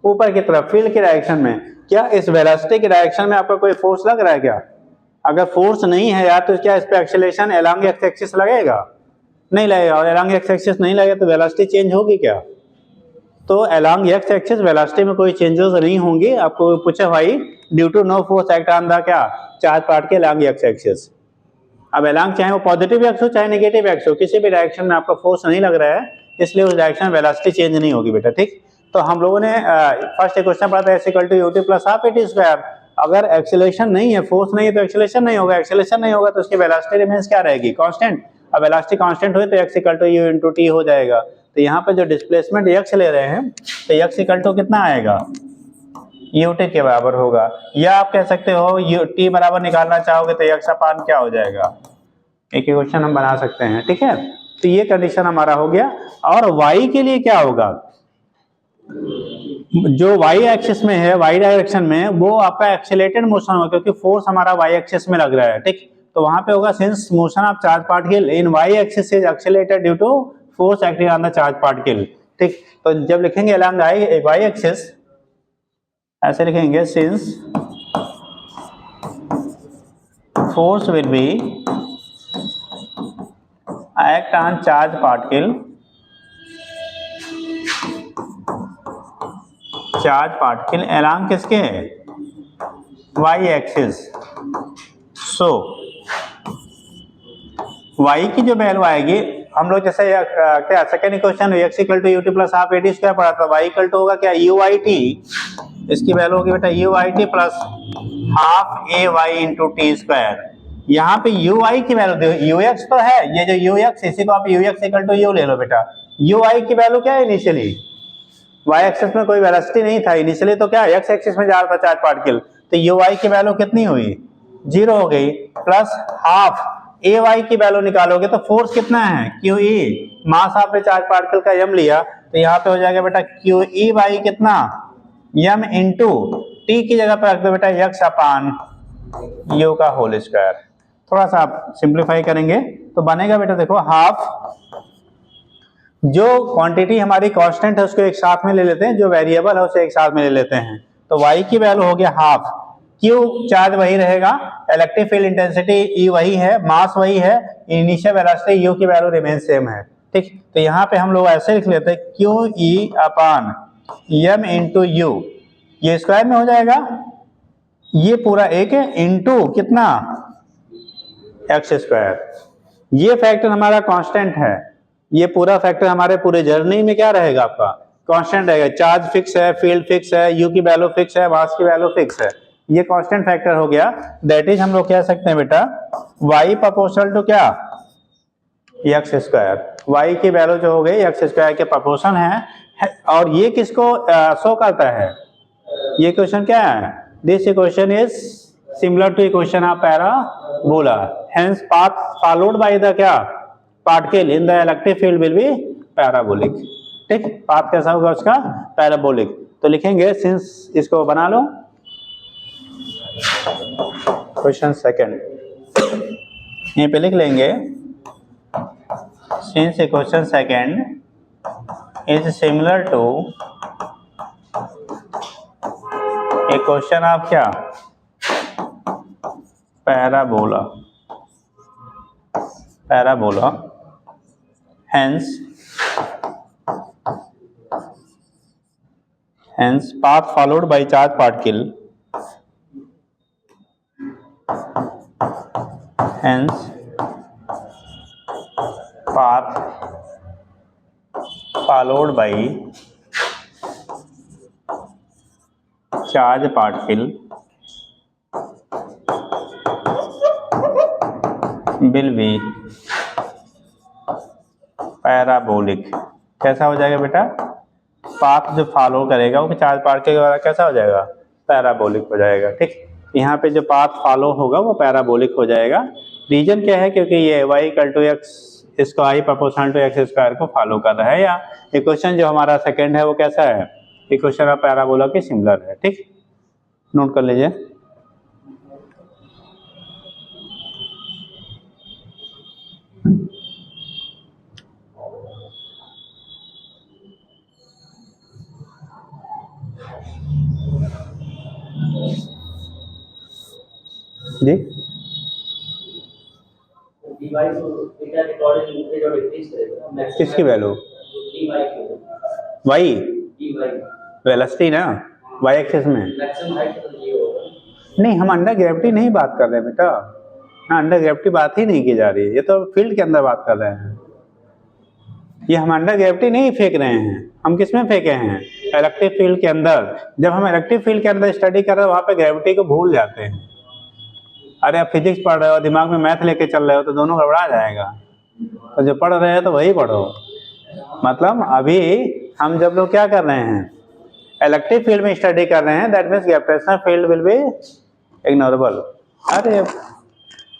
ऊपर की तरफ फील्ड की डायरेक्शन में। क्या इस वेलोसिटी की डायरेक्शन में आपका कोई फोर्स लग रहा है क्या? अगर फोर्स नहीं है यार तो क्या इस पे एक्सेलरेशन अलोंग एक्स एक्सिस लगेगा? नहीं लगेगा। और अलोंग एक्स एक्सिस नहीं लगेगा तो वेलोसिटी चेंज होगी क्या? तो अलोंग एक्स एक्सिस वेलोसिटी में कोई चेंजेस नहीं होंगे। आपको पूछा भाई due to no force act on the क्या चार्ज पार्ट के अलोंग एक्स एक्सिस। अब अलोंग चाहे वो पॉजिटिव एक्स हो चाहे नेगेटिव एक्स हो, किसी भी डायरेक्शन में आपका फोर्स नहीं लग रहा है, इसलिए उस डायरेक्शन में वेलोसिटी चेंज नहीं होगी बेटा। ठीक, तो हम लोगों ने फर्स्ट क्वेश्चन पढ़ा था s = ut + ½ at²। अगर एक्सेलरेशन नहीं है, फोर्स नहीं है तो एक्सेलरेशन नहीं होगा, एक्सेलरेशन नहीं होगा तो उसकी वेलोसिटी रिमेंस क्या रहेगी, कांस्टेंट। अब वेलोसिटी कांस्टेंट हुई तो x = u × t हो जाएगा। तो यहाँ पे जो डिस्प्लेसमेंट x ले रहे हैं तो x = कितना आएगा, ut के बराबर होगा। या आप कह सकते हो t बराबर निकालना चाहोगे तो x/, क्या हो जाएगा, एक क्वेश्चन हम बना सकते हैं। ठीक है, तो ये कंडीशन हमारा हो गया। और y के लिए क्या होगा, जो y एक्सिस में है, y डायरेक्शन में, वो आपका एक्सेलरेटेड मोशन होगा क्योंकि फोर्स हमारा y एक्सिस में लग रहा है। ठीक, तो वहां पे होगा since motion of charge particle in y axis is accelerated due to force acting on the charge particle. ठीक, तो जब लिखेंगे अलोंग y एक्सिस ऐसे लिखेंगे, since force will be act on charge particle along किसके, y एक्सिस। सो y की जो value आएगी, हम लोग जैसे क्या second question x = ut + ½ at² पढ़ा था, y = होगा क्या uit, इसकी वैल्यू होगी बेटा uit + ½ ay × t²। यहाँ पे ui की वैल्यू देखो, ux तो है, ये जो ux इसी को आप ux = u ले लो बेटा। ui की वैल्यू क्या है, इनिशियली y एक्सिस में कोई वेलोसिटी नहीं था इनिशियली, तो क्या x एक्सिस में जा रहा था चार्ज पार्टिकल, तो ui की वैल्यू कितनी हुई, 0 हो गई, प्लस ½ ay की वैल्यू निकालोगे तो फोर्स कितना है, QE, mass of charge particle का m लिया, तो यहाँ पे हो जाएगा बेटा QE बाई कितना, m × t की जगह पे रख दो बेटा x/u का होल स्क्वायर। थोड़ा सा आप सिंप्लीफाई करेंगे तो बनेगा बेटा देखो ½ जो क्वांटिटी हमारी कांस्टेंट है उसको एक साथ में ले लेते हैं, जो वेरिएबल है उसे एक साथ में ले लेते हैं, तो y की वैल्यू हो गया ½ Q चार्ज वही रहेगा, इलेक्ट्रिक फील्ड इंटेंसिटी E वही है, मास वही है, इनिशियल वेलोसिटी U की वैल्यू रिमेन सेम है। ठीक, तो यहाँ पे हम लोग ऐसे लिख लेते हैं QE/m × U, ये स्क्वायर में हो जाएगा, ये पूरा एक है इंटू कितना x²। ये फैक्टर हमारा कांस्टेंट है, ये पूरा फैक्टर हमारे पूरे जर्नी में क्या रहेगा, आपका कांस्टेंट रहेगा। चार्ज फिक्स है, फील्ड फिक्स है, यू की वैल्यू फिक्स है, मास की वैल्यू फिक्स है, ये कांस्टेंट फैक्टर हो गया। दैट इज हम लोग कह सकते हैं बेटा y प्रोपोर्शनल टू क्या, x²। y की वैल्यू जो हो गई x² के प्रोपोर्शन है। और ये किसको शो करता है, ये क्वेश्चन क्या है, this equation is similar to equation of parabola, hence path followed by the क्या particle in the electric field will be parabolic. ठीक, पाथ कैसा होगा उसका, पैराबोलिक। तो लिखेंगे सिंस, इसको बना लो क्वेश्चन सेकंड, यहीं पे लिख लेंगे since equation second is similar to equation of क्या parabola, hence path followed by charge particle, hence path followed by charge particle will be parabolic. कैसा हो जाएगा बेटा, पाथ जो फॉलो करेगा वो चार्ज पार्टिकल के द्वारा कैसा हो जाएगा, पैराबोलिक हो जाएगा। ठीक, यहाँ पे जो पाथ फॉलो होगा वो पैराबोलिक हो जाएगा। रीजन क्या है, क्योंकि ये y इक्वल टू एक्स इसको i proportional to x square को फॉलो कर रहा है, या इक्वेशन जो हमारा सेकंड है वो कैसा है, इक्वेशन ऑफ पैराबोला के सिमिलर है। ठीक, नोट कर लीजिए। जी किसकी वैल्यू, y वेलोसिटी ना y एक्सिस में, नहीं हम अंडर ग्रेविटी नहीं बात कर रहे हैं बेटा, ना अंडर ग्रेविटी बात ही नहीं की जा रही है, ये तो फील्ड के अंदर बात कर रहे हैं। ये हम अंडर ग्रेविटी नहीं फेंक रहे हैं, हम किस में फेंके हैं, इलेक्ट्रिक फील्ड के अंदर। जब हम इलेक्ट्रिक फील्ड के अंदर स्टडी कर रहे हैं वहां पे ग्रेविटी को भूल जाते हैं। अरे आप फिजिक्स पढ़ रहे हो, दिमाग में मैथ लेके चल रहे हो तो दोनों गड़बड़ा जाएगा। तो जो पढ़ रहे हैं तो वही पढ़ो। मतलब अभी हम जब लोग क्या कर रहे हैं, इलेक्ट्रिक फील्ड में स्टडी कर रहे हैं, that means gravitational field will B ignorable. अरे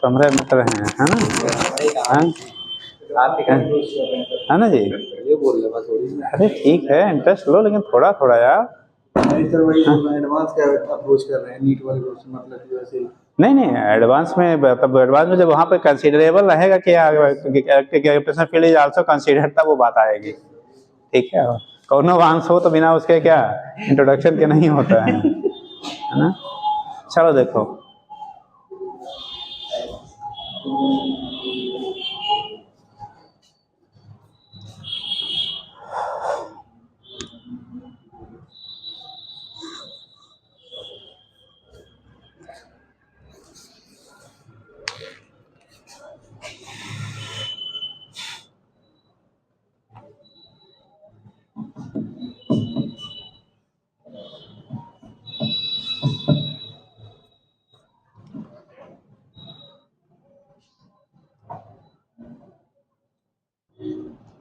कमरे मित्र हैं, है ना, है ना जी, ये बोल रहे थोड़ी। अरे ठीक है, इंटरेस्ट लो, लेकिन थोड़ा थोड़ा यार। एडवांस क्या अप्रोच कर रहे हैं, नीट वाले मतलब वैसे नहीं एडवांस में, तब एडवांस में जब वहाँ पे कंसीडरेबल रहेगा कि gravitational field is also considered, तब वो बात आएगी। ठीक है, कौनो वांस हो तो बिना उसके क्या इंट्रोडक्शन के नहीं होता है ना। चलो देखो,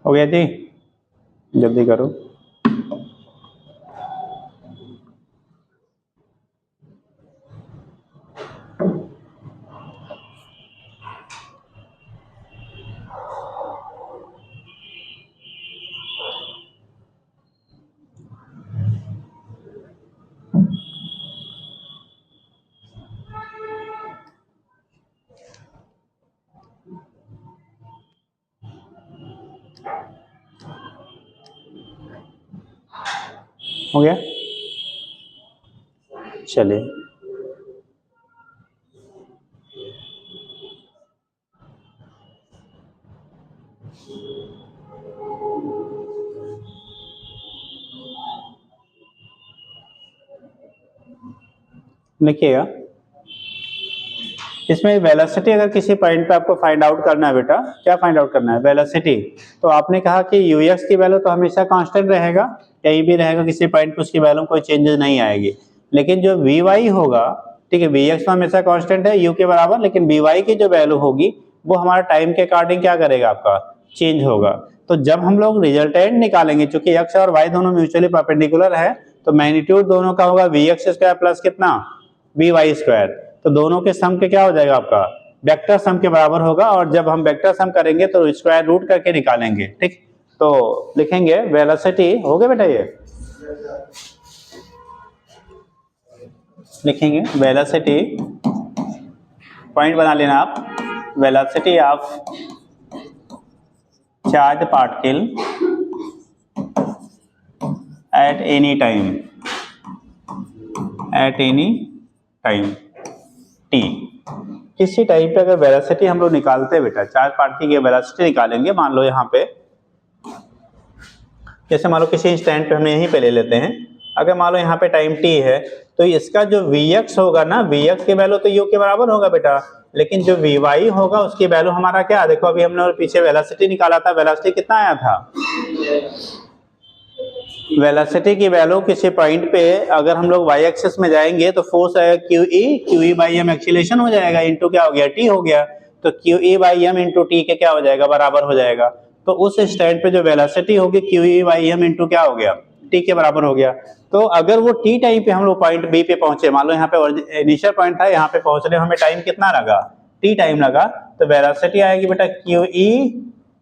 हो गया जी, जल्दी करो। हो गया, चलिए लिखिएगा। इसमें वेलोसिटी अगर किसी पॉइंट पे आपको फाइंड आउट करना है बेटा, क्या फाइंड आउट करना है, वेलोसिटी, तो आपने कहा कि ux की वैल्यू तो हमेशा कांस्टेंट रहेगा, कहीं भी रहेगा किसी पॉइंट पे उसकी वैल्यू कोई चेंजेस नहीं आएगी। लेकिन जो vy होगा, ठीक है, vx तो हमेशा कांस्टेंट है u के बराबर, लेकिन vy की जो वैल्यू होगी वो हमारा टाइम के अकॉर्डिंग क्या करेगा, आपका चेंज होगा। तो जब हम लोग रिजल्टेंट निकालेंगे, चूंकि x और y दोनों म्यूचुअली परपेंडिकुलर है, तो मैग्नीट्यूड दोनों का होगा vx स्क्वायर प्लस कितना vy स्क्वायर, तो दोनों के सम के क्या हो जाएगा, आपका वेक्टर सम के बराबर होगा। और जब हम वेक्टर सम करेंगे तो स्क्वायर रूट करके निकालेंगे। ठीक, तो लिखेंगे वेलोसिटी, हो गया बेटा, ये लिखेंगे वेलोसिटी, पॉइंट बना लेना आप, velocity of charge particle at any time, at any time t। किसी टाइम पे अगर वेलोसिटी हम लोग निकालते हैं बेटा, चार्ज पार्टिकल की वेलोसिटी निकालेंगे, मान लो यहाँ पे, जैसे मान लो किसी इंस्टेंट पे हमने यहीं पे ले लेते हैं, अगर मान लो यहाँ पे टाइम t है, तो इसका जो vx होगा ना, vx की वैल्यू तो u के बराबर होगा बेटा, लेकिन जो vy होगा उसकी वैल्यू हमारा क्या, देखो अभी हमने पीछे वेलोसिटी निकाला था, वेलोसिटी कितना आया था, वेलोसिटी की वैल्यू किसी पॉइंट पे अगर हम लोग y एक्सिस में जाएंगे तो फोर्स है QE बाई m एक्सीलरेशन हो जाएगा, इंटू क्या हो गया, t हो गया, तो QE by m into t के क्या हो जाएगा, बराबर हो जाएगा। तो उस स्टैंड पे जो वेलोसिटी होगी QE बाई m इंटू क्या हो गया, टी के बराबर हो गया। तो अगर वो टी टाइम पे हम लोग पॉइंट बी पे पहुंचे, मान लो यहाँ पे इनिशियल पॉइंट था, यहाँ पे पहुंचने हमें टाइम कितना लगा, टी टाइम लगा, तो वेलोसिटी आएगी बेटा क्यू ई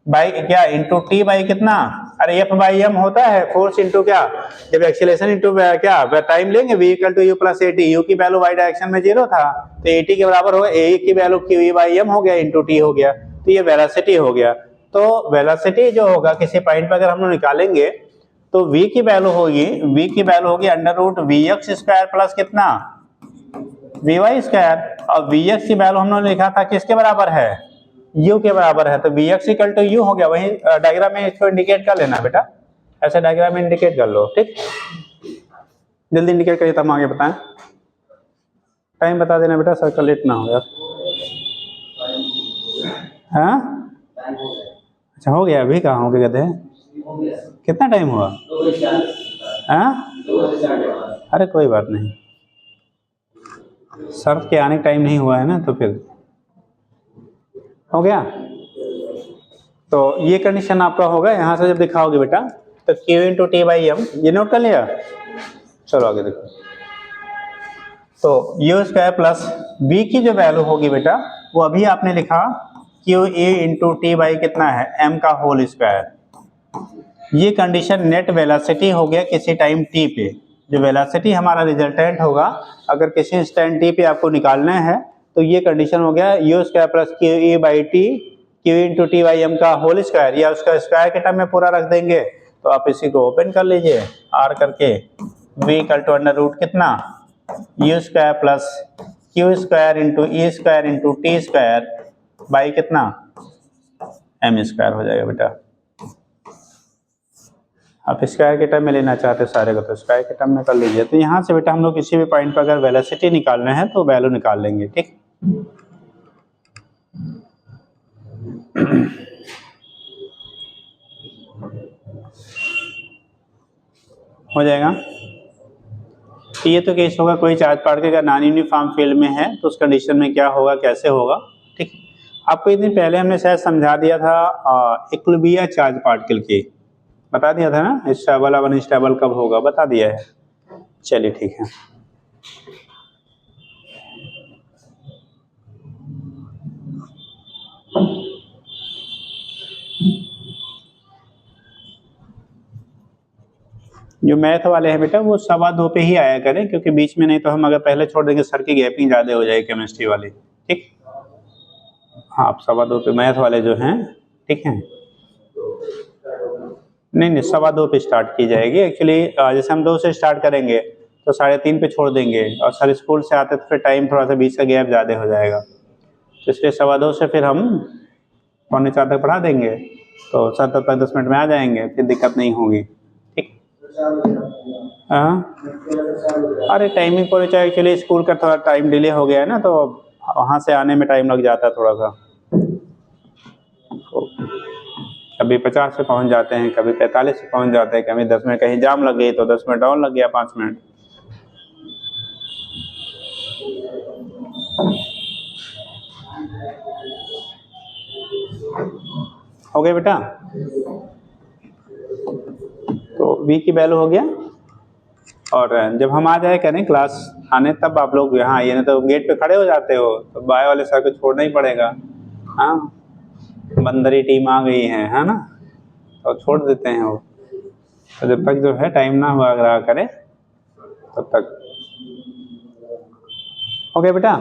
बाई क्या इंटू टी बाई कितना, अरे एफ बाई एम होता है फोर्स इंटू क्या, जब एक्सीलरेशन इंटू क्या टाइम लेंगे v equal to u plus a t, u की वैल्यू वाई डायरेक्शन में 0 था तो ए टी के बराबर होगा ए की value q e by m हो गया इंटू टी हो गया, तो ये वेलोसिटी हो गया। तो वेलोसिटी जो होगा किसी पॉइंट पर अगर हम लोग निकालेंगे तो v की वैल्यू होगी under root v x square plus कितना वी वाई स्क्वायर, और वी एक्स की वैल्यू हमने लिखा था किसके बराबर है, u के बराबर है, तो v x equal to u हो गया। वही डायग्राम में इसको इंडिकेट कर लेना बेटा, ऐसे डायग्राम में इंडिकेट कर लो, ठीक, जल्दी इंडिकेट करिए तब आगे बताएं, टाइम बता देना बेटा, सर्कल लेट ना हो यार। हाँ अच्छा हो गया, अभी कहाँ हो गए गधे, कितना टाइम हुआ, हाँ अरे कोई बात नहीं, सर्फ के आने का टाइम नहीं हुआ है ना, तो फिर हो गया। तो ये कंडीशन आपका होगा, यहां से जब दिखाओगे बेटा तो Q into t by m, ये नोट कर लिया, चलो आगे देखो। तो यू स्क्वायर प्लस बी की जो वैल्यू होगी बेटा वो अभी आपने लिखा Q A into t by कितना है एम का होल स्क्वायर। ये कंडीशन नेट वेलोसिटी हो गया किसी टाइम टी पे, जो वेलोसिटी हमारा रिजल्टेंट होगा अगर किसी इंस्टेंट टी पे आपको निकालना है तो ये कंडीशन हो गया u square plus q e by t q into t by m का होल स्क्वायर, या उसका स्क्वायर के टर्म में पूरा रख देंगे। तो आप इसी को ओपन कर लीजिए आर करके, v equal to under root कितना U square plus Q square into E square into T square by कितना एम स्क्वायर हो जाएगा बेटा। आप स्क्वायर के टर्म में लेना चाहते सारे को तो स्क्वायर के टर्म में कर लीजिए। तो यहाँ से बेटा हम लोग किसी भी पॉइंट पर अगर वेलोसिटी निकालना है तो वैल्यू निकाल लेंगे, ठीक। हो जाएगा। तो ये तो केस होगा कोई चार्ज पार्टिकल का नॉन यूनिफॉर्म फील्ड में है तो उस कंडीशन में क्या होगा, कैसे होगा, ठीक। आपको एक दिन पहले हमने शायद समझा दिया था इक्विलिब्रियम चार्ज पार्टिकल की, बता दिया था ना, स्टेबल और अनस्टेबल कब होगा बता दिया है। चलिए ठीक है। जो मैथ वाले हैं बेटा वो 2:15 पे ही आया करें, क्योंकि बीच में नहीं तो हम अगर पहले छोड़ देंगे सर की गैपिंग ज़्यादा हो जाएगी केमिस्ट्री वाली, ठीक। हाँ आप 2:15 पे मैथ वाले जो हैं, ठीक है, नहीं 2:15 पे स्टार्ट की जाएगी एक्चुअली। जैसे हम 2 से स्टार्ट करेंगे तो 3:30 पे छोड़ देंगे, और सर स्कूल से आते तो फिर टाइम थोड़ा सा बीच का गैप ज़्यादा हो जाएगा, तो इसलिए 2:15 से फिर हम 3:45 तक पढ़ा देंगे, तो सर तब तक 10 मिनट में आ जाएंगे, फिर दिक्कत नहीं होगी, ठीक। हाँ अरे टाइमिंग पर चाहे एक्चुअली स्कूल का थोड़ा टाइम डिले हो गया है ना, तो वहाँ से आने में टाइम लग जाता है थोड़ा सा, तो कभी 50 से पहुँच जाते हैं, कभी 45 से पहुँच जाते हैं, कभी 10 मिनट कहीं जाम लग गई तो 10 मिनट और लग गया, 5 मिनट। हो गया बेटा। तो v की वैल्यू हो गया, और जब हम आ जाए करें क्लास आने तब आप लोग यहाँ आइए, नहीं तो गेट पे खड़े हो जाते हो तो बाय वाले सर को छोड़ना ही पड़ेगा। हाँ बंदरी टीम आ गई है ना, तो छोड़ देते हैं वो, तो जब तक जो है टाइम ना हुआ अगर करें तब तक। हो गया बेटा।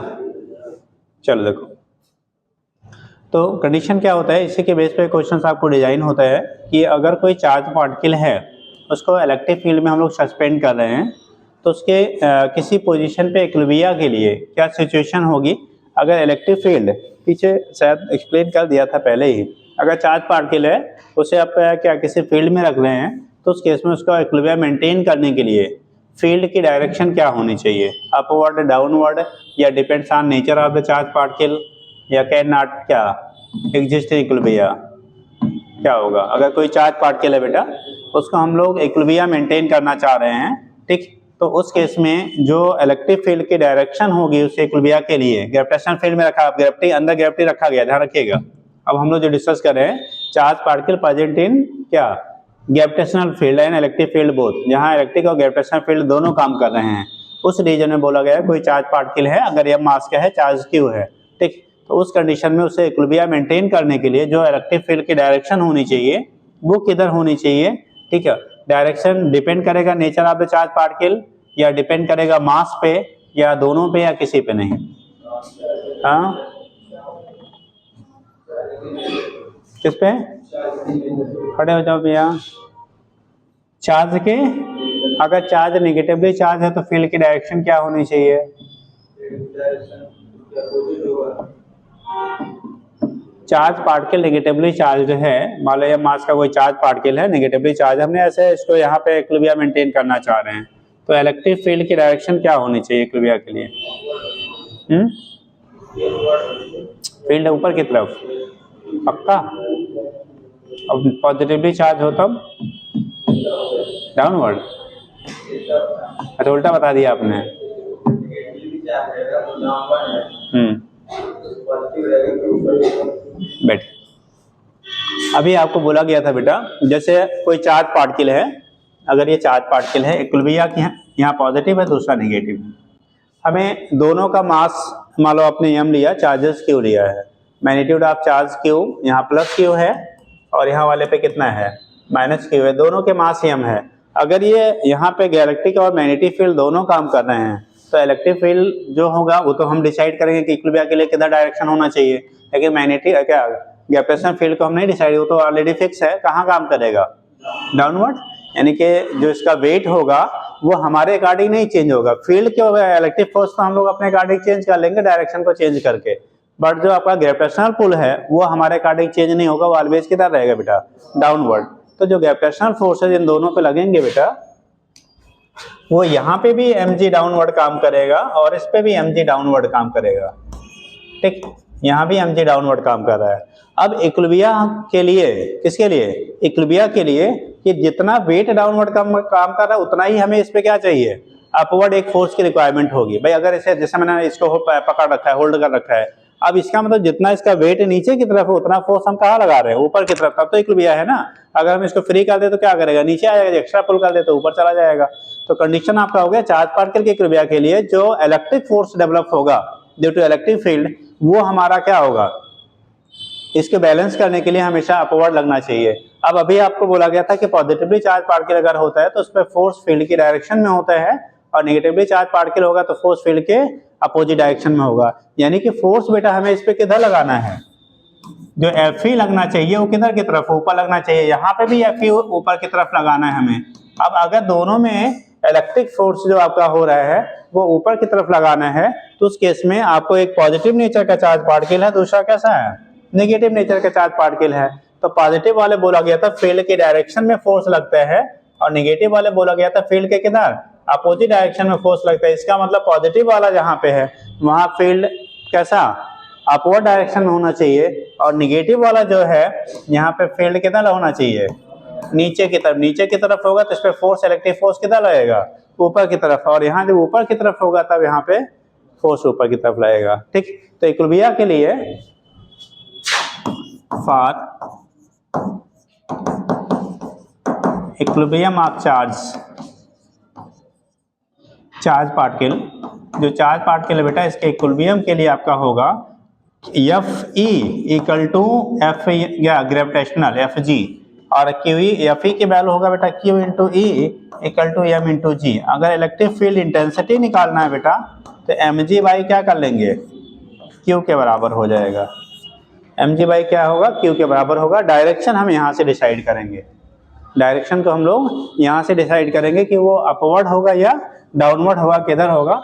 चलो देखो, तो कंडीशन क्या होता है, इसी के बेस पे क्वेश्चन आपको डिजाइन होता है कि अगर कोई चार्ज पार्टिकल है उसको इलेक्ट्रिक फील्ड में हम लोग सस्पेंड कर रहे हैं, तो उसके किसी पोजीशन पे इक्विलिब्रियम के लिए क्या सिचुएशन होगी। अगर इलेक्ट्रिक फील्ड पीछे शायद एक्सप्लेन कर दिया था पहले ही, अगर चार्ज पार्टिकल है उसे आप क्या किसी फील्ड में रख रहे हैं तो उस केस में उसका इक्विलिब्रियम मेंटेन करने के लिए फील्ड की डायरेक्शन क्या होनी चाहिए, अपवर्ड डाउनवर्ड, या depends on nature of the charge particle, या कैन नॉट क्या एग्जिस्ट इक्विलिब्रियम, क्या होगा। अगर कोई चार्ज पार्टिकल है बेटा उसको हम लोग इक्विलिब्रियम मेंटेन करना चाह रहे हैं, ठीक, तो उस केस में जो इलेक्ट्रिक फील्ड की डायरेक्शन होगी उस इक्विलिब्रियम के लिए ग्रेविटेशनल फील्ड में रखा, ग्रेविटी अंदर ग्रेविटी रखा गया, ध्यान रखिएगा। अब हम लोग जो डिस्कस कर रहे हैं चार्ज पार्टिकल प्रेजेंट इन क्या gravitational field and electric field both, जहाँ इलेक्ट्रिक और ग्रेविटेशनल फील्ड दोनों काम कर रहे हैं, उस रीजन में बोला गया है कोई चार्ज पार्टिकल है, अगर यह मास क्या है, चार्ज क्यू है, ठीक। तो उस कंडीशन में उसे इक्विलिब्रियम मेंटेन करने के लिए जो इलेक्ट्रिक फील्ड की डायरेक्शन होनी चाहिए वो किधर होनी चाहिए, ठीक है। डायरेक्शन डिपेंड करेगा nature of the charge particle, या डिपेंड करेगा मास पे, या दोनों पे, या किसी पे नहीं। हाँ, किस पे? खड़े हो जाओ भैया। चार्ज के, अगर चार्ज नेगेटिवली चार्ज है तो फील्ड की डायरेक्शन क्या होनी चाहिए? चार्ज पार्टिकल नेगेटिवली चार्ज है, मान लो मास का कोई चार्ज पार्टिकल है, नेगेटिवली चार्ज, हमने ऐसे इसको यहाँ पे इक्विलिब्रियम मेंटेन करना चाह रहे हैं, तो इलेक्ट्रिक फील्ड की डायरेक्शन क्या होनी चाहिए इक्विलिब्रियम के लिए? फील्ड ऊपर की तरफ, पक्का? अब पॉजिटिवली चार्ज हो तब डाउनवर्ड। अच्छा, उल्टा बता दिया आपने। बैठ, अभी आपको बोला गया था बेटा, जैसे कोई चार्ज पार्टिकल है, अगर ये चार्ज पार्टिकल है, इक्विलिब्रियम यहाँ पॉजिटिव है, दूसरा नेगेटिव है, हमें दोनों का मास, मान लो आपने एम लिया, चार्जेस क्यू लिया है, मैग्नीट्यूड ऑफ चार्ज क्यू यहाँ प्लस क्यू है और यहाँ वाले पे कितना है, माइनस क्यू है, दोनों के मास एम है। अगर ये यहाँ पे इलेक्ट्रिक और मैग्नेटिक फील्ड दोनों काम कर रहे हैं तो इलेक्ट्रिक फील्ड जो होगा वो तो हम डिसाइड करेंगे कि इक्विलिब्रियम के लिए किधर डायरेक्शन होना चाहिए, लेकिन मैग्नेटिक क्या ग्रेविटेशनल फील्ड को हम नहीं डिसाइड, वो तो ऑलरेडी फिक्स है, कहाँ काम करेगा, डाउनवर्ड। यानी कि जो इसका वेट होगा वो हमारे अकॉर्डिंग नहीं चेंज होगा, फील्ड के इलेक्ट्रिक फोर्स तो हम लोग अपने अकॉर्डिंग चेंज कर लेंगे डायरेक्शन को चेंज करके, बट जो आपका ग्रेविटेशनल पुल है वो हमारे अकॉर्डिंग चेंज नहीं होगा, वो ऑलवेज किधर रहेगा बेटा, डाउनवर्ड। तो जो ग्रेविटेशनल फोर्सेज इन दोनों पे लगेंगे बेटा, वो यहाँ पे भी mg डाउनवर्ड काम करेगा और इस पे भी mg डाउनवर्ड काम करेगा, ठीक। यहाँ भी mg डाउनवर्ड काम कर रहा है। अब इक्विलिब्रियम के लिए, किसके लिए, इक्विलिब्रियम के लिए, कि जितना वेट डाउनवर्ड काम कर रहा है उतना ही हमें इस पे क्या चाहिए, अपवर्ड एक फोर्स की रिक्वायरमेंट होगी। भाई अगर इसे, जैसे मैंने इसको पकड़ रखा है, होल्ड कर रखा है, अब इसका मतलब जितना इसका वेट नीचे की तरफ है उतना फोर्स हम कहाँ लगा रहे हैं, ऊपर की तरफ, तब तो इक्विलिब्रियम है ना। अगर हम इसको फ्री कर दे तो क्या करेगा, नीचे आ जाएगा, एक्स्ट्रा पुल कर दे तो ऊपर चला जाएगा। तो कंडीशन आपका हो गया चार्ज पार्टिकल के इक्विलिब्रियम के लिए जो इलेक्ट्रिक फोर्स डेवलप होगा ड्यू टू इलेक्ट्रिक फील्ड, वो हमारा क्या होगा, इसके बैलेंस करने के लिए हमेशा अपवर्ड लगना चाहिए। अब अभी आपको बोला गया था कि पॉजिटिवली चार्ज पार्टिकल अगर होता है तो उस पर फोर्स फील्ड की डायरेक्शन में होता है, और नेगेटिवली चार्ज पार्टिकल होगा तो फोर्स फील्ड के अपोजिट डायरेक्शन में होगा। यानी कि फोर्स बेटा हमें इस पे किधर लगाना है, जो Fe लगना चाहिए वो किधर की तरफ, ऊपर लगना चाहिए, यहाँ पे भी Fe ऊपर की तरफ लगाना है हमें। अब अगर दोनों में इलेक्ट्रिक फोर्स जो आपका हो रहा है वो ऊपर की तरफ लगाना है, तो उस केस में आपको एक पॉजिटिव नेचर का चार्ज पार्टिकल है, दूसरा कैसा है, नेगेटिव नेचर का चार्ज पार्टिकल है। तो पॉजिटिव वाले बोला गया था फील्ड के डायरेक्शन में फोर्स लगता है, और नेगेटिव वाले बोला गया था फील्ड के किधर, अपोजिट डायरेक्शन में फोर्स लगता है। इसका मतलब पॉजिटिव वाला जहाँ पे है वहाँ फील्ड कैसा, अपवर्ड डायरेक्शन में होना चाहिए, और नेगेटिव वाला जो है यहाँ पे फील्ड किधर होना चाहिए, नीचे की तरफ। नीचे की तरफ होगा तो इस पे फोर्स, इलेक्ट्रिक फोर्स किधर लगेगा, ऊपर की तरफ, और यहाँ जब ऊपर की तरफ होगा तब यहाँ पे फोर्स ऊपर की तरफ लगेगा, ठीक। तो इक्विलिब्रियम के लिए for equilibrium of charge particle, जो चार्ज पार्टिकल है बेटा, इसके इक्विलिब्रियम के लिए आपका होगा Fe इक्वल टू एफ या ग्रेविटेशनल Fg, और Fe की वैल्यू होगा बेटा Q into E equal to M into G. अगर इलेक्ट्रिक फील्ड इंटेंसिटी निकालना है बेटा तो mg बाई क्या कर लेंगे, Q के बराबर हो जाएगा। mg बाई क्या होगा, Q के बराबर होगा। डायरेक्शन हम यहाँ से डिसाइड करेंगे, डायरेक्शन को हम लोग यहाँ से डिसाइड करेंगे कि वो अपवर्ड होगा या डाउनवर्ड होगा, किधर होगा,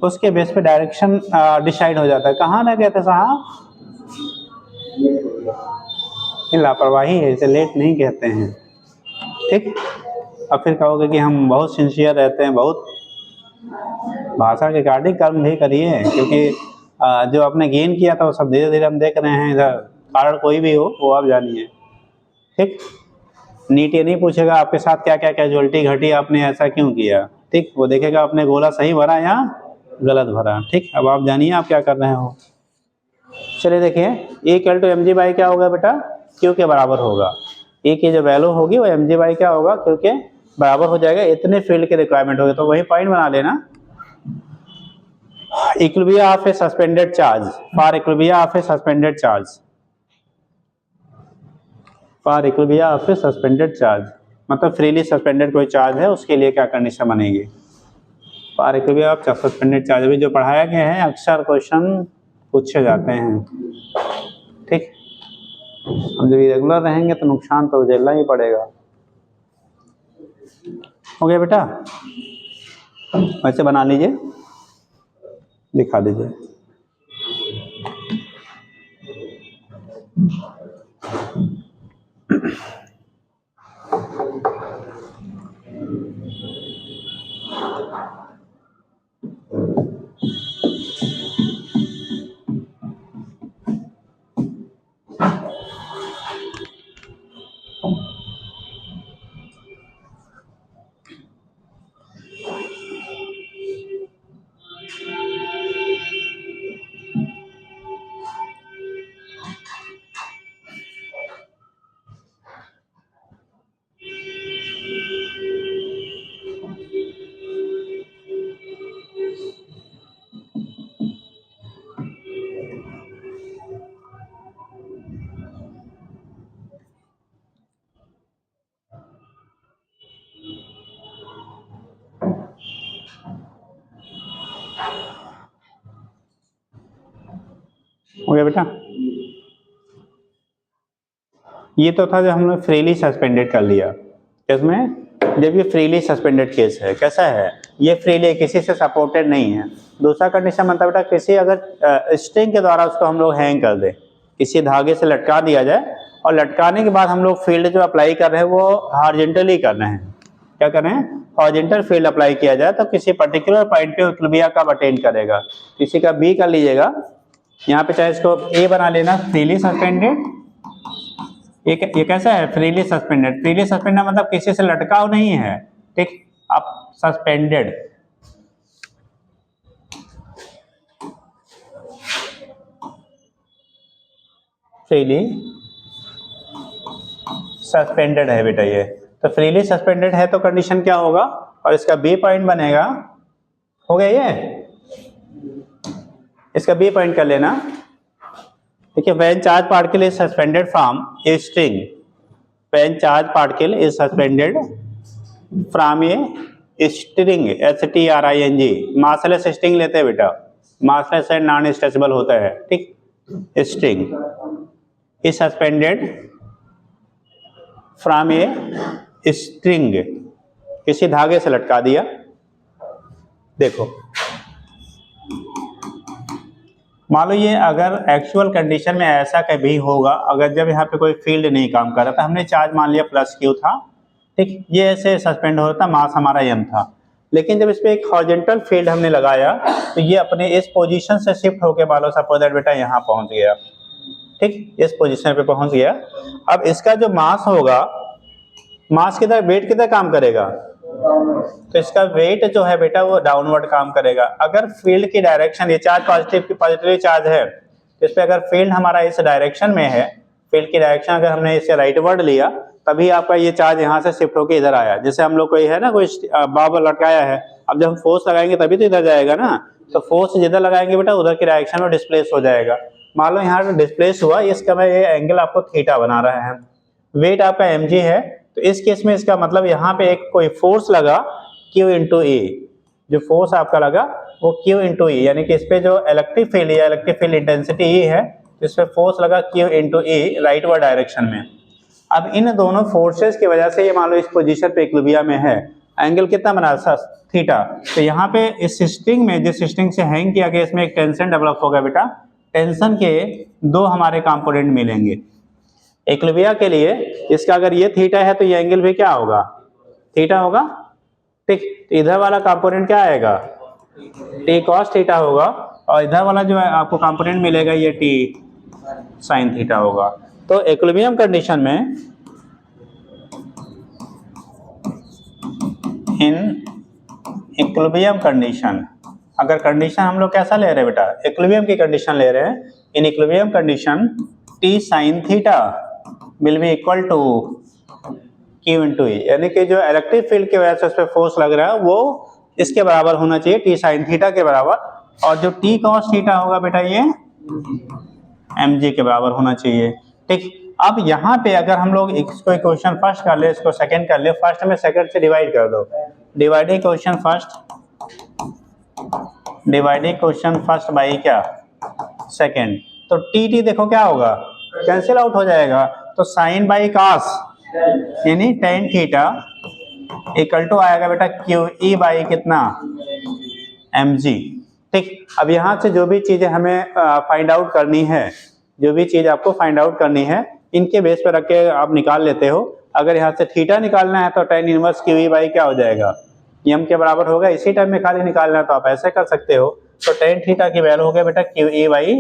उसके बेस पे डायरेक्शन डिसाइड हो जाता है। कहाँ रह गए थे साहब, लापरवाही है, इसे लेट नहीं कहते हैं, ठीक। अब फिर कहोगे कि हम बहुत सिंसियर रहते हैं, बहुत भाषा के अकॉर्डिंग कर्म भी करिए, क्योंकि जो आपने गेन किया था वो सब धीरे धीरे हम देख रहे हैं, इधर कारण कोई भी हो वो आप जानिए, ठीक। नीट ये नहीं पूछेगा आपके साथ क्या क्या कैजुअलिटी घटी, आपने ऐसा क्यों किया, ठीक। वो देखेगा आपने गोला सही भरा या गलत भरा, ठीक। अब आप जानिए आप क्या कर रहे हो। चलिए देखिए, E equal to mg by क्या होगा बेटा, Q के बराबर होगा। ए की जो वैल्यू होगी वो एम जी बाई क्या होगा, क्योंकि बराबर हो जाएगा इतने फील्ड की रिक्वायरमेंट होगी, तो वही पॉइंट बना लेना। Equilibrium of A suspended charge, for equilibrium of A suspended charge, for equilibrium of A suspended charge मतलब फ्रीली सस्पेंडेड कोई चार्ज है उसके लिए क्या कंडीशन बनेगी। For equilibrium of suspended charge अभी जो पढ़ाया गया है अक्सर क्वेश्चन पूछे जाते हैं, ठीक। हम जब रेगुलर रहेंगे तो नुकसान तो झेलना ही पड़ेगा। हो गया बेटा, वैसे बना लीजिए, दिखा दीजिए। हो गया बेटा, ये तो था जो हमने फ्रीली सस्पेंडेड कर लिया। इसमें जब ये फ्रीली सस्पेंडेड केस है, कैसा है, ये फ्रीली किसी से सपोर्टेड नहीं है। दूसरा कंडीशन मतलब बेटा किसी अगर स्ट्रिंग के द्वारा उसको हम लोग हैंग कर दे, किसी धागे से लटका दिया जाए और लटकाने के बाद हम लोग फील्ड जो अप्लाई कर रहे हैं वो हॉरिजॉन्टली कर रहे हैं, क्या कर रहे हैं, हॉरिजॉन्टल फील्ड अप्लाई किया जाए तो किसी पर्टिकुलर पॉइंट पे इक्विलिब्रियम कब अटेन करेगा। किसी का बी कर लीजिएगा, यहाँ पे चाहे इसको ए बना लेना, फ्रीली सस्पेंडेड। ये कैसा है, फ्रीली सस्पेंडेड। फ्रीली सस्पेंडेड मतलब किसी से लटकाव नहीं है, ठीक। अब सस्पेंडेड, फ्रीली सस्पेंडेड है बेटा ये, तो फ्रीली सस्पेंडेड है तो कंडीशन क्या होगा, और इसका बी पॉइंट बनेगा, हो गया ये, इसका बी पॉइंट कर लेना। देखिए when charge particle is suspended from a string, when charge particle is suspended from a string, STRING, massless string लेते हैं बेटा, मासलेस एंड नॉन स्ट्रेचेबल होता है, ठीक। String is suspended from a string, किसी धागे से लटका दिया। देखो मान लो ये अगर एक्चुअल कंडीशन में ऐसा कभी होगा, अगर जब यहाँ पे कोई फील्ड नहीं काम कर रहा था, हमने चार्ज मान लिया प्लस क्यू था, ठीक, ये ऐसे सस्पेंड हो रहा था, मास हमारा m था, लेकिन जब इस पे एक हॉरिजॉन्टल फील्ड हमने लगाया तो ये अपने इस पोजीशन से शिफ्ट होके मान लो सपोज दैट बेटा यहाँ पहुंच गया, ठीक, इस पोजीशन पे पहुंच गया। अब इसका जो मास होगा, मास किधर, वेट किधर काम करेगा, तो इसका वेट जो है बेटा वो डाउनवर्ड काम करेगा। अगर फील्ड की डायरेक्शन, ये चार्ज पॉजिटिव चार्ज है, तो इस पे अगर फील्ड हमारा इस डायरेक्शन में है, फील्ड की डायरेक्शन अगर हमने इसे राइटवर्ड लिया, तभी आपका ये चार्ज यहाँ से शिफ्ट होकर इधर आया। जैसे हम लोग कोई है ना, कोई बॉब लटकाया है, अब जब हम फोर्स लगाएंगे तभी तो इधर जाएगा ना, तो फोर्स जिधर लगाएंगे बेटा उधर की डायरेक्शन में डिस्प्लेस हो जाएगा। मान लो यहाँ डिस्प्लेस हुआ, इसका मैं ये एंगल आपको थीटा बना रहा है, वेट आपका mg है, तो इस केस में इसका मतलब यहाँ पे एक कोई फोर्स लगा Q इंटू E, जो फोर्स आपका लगा वो Q इंटू E, यानी कि इस पे जो इलेक्ट्रिक फील्ड या इलेक्ट्रिक फील्ड इंटेंसिटी E है, इस पे फोर्स लगा Q into E rightward direction में। अब इन दोनों फोर्सेस की वजह से ये मान लो इस पोजीशन पे इक्विलिब्रियम में है, एंगल कितना बना, थीटा। तो यहाँ पे इस स्ट्रिंग में, जिस स्ट्रिंग से हैंग किया गया, इसमें एक टेंशन डेवलप होगा बेटा, टेंशन के दो हमारे कंपोनेंट मिलेंगे इक्विलिब्रियम के लिए। इसका अगर ये थीटा है तो ये एंगल भी क्या होगा, थीटा होगा, ठीक। तो इधर वाला कंपोनेंट क्या आएगा, टी कॉस थीटा होगा, और इधर वाला जो है आपको कंपोनेंट मिलेगा ये टी साइन थीटा होगा। तो इक्विलिब्रियम कंडीशन में, इन इक्विलिब्रियम कंडीशन, अगर कंडीशन हम लोग कैसा ले रहे हैं बेटा, इक्विलिब्रियम की कंडीशन ले रहे हैं, in equilibrium condition T sine theta will be equal to Q into E, यानी कि जो इलेक्ट्रिक फील्ड की वजह से उस पर फोर्स लग रहा है वो इसके बराबर होना चाहिए, टी साइन थीटा के बराबर, और जो टी कॉस थीटा होगा बेटा ये mg के बराबर होना चाहिए। ठीक, अब यहाँ पे अगर हम लोग इसको इक्वेशन फर्स्ट कर ले, इसको सेकंड कर ले, फर्स्ट में सेकंड से डिवाइड कर दो, डिवाइडिंग क्वेश्चन फर्स्ट बाई क्या सेकंड, तो टी देखो क्या होगा, कैंसिल आउट हो जाएगा, तो साइन बाई कॉस यानी टेन थीटा इक्वल टू आएगा बेटा क्यू ई बाई कितना एम जी। ठीक, अब यहाँ से जो भी चीजें हमें फाइंड आउट करनी है, जो भी चीज आपको फाइंड आउट करनी है, इनके बेस पर रख के आप निकाल लेते हो। अगर यहाँ से थीटा निकालना है तो tan inverse Q e by क्या हो जाएगा, एम के बराबर होगा। इसी टाइम में खाली निकालना है तो आप ऐसे कर सकते हो, तो टेन थीटा की वैल्यू हो गया बेटा क्यू ई बाई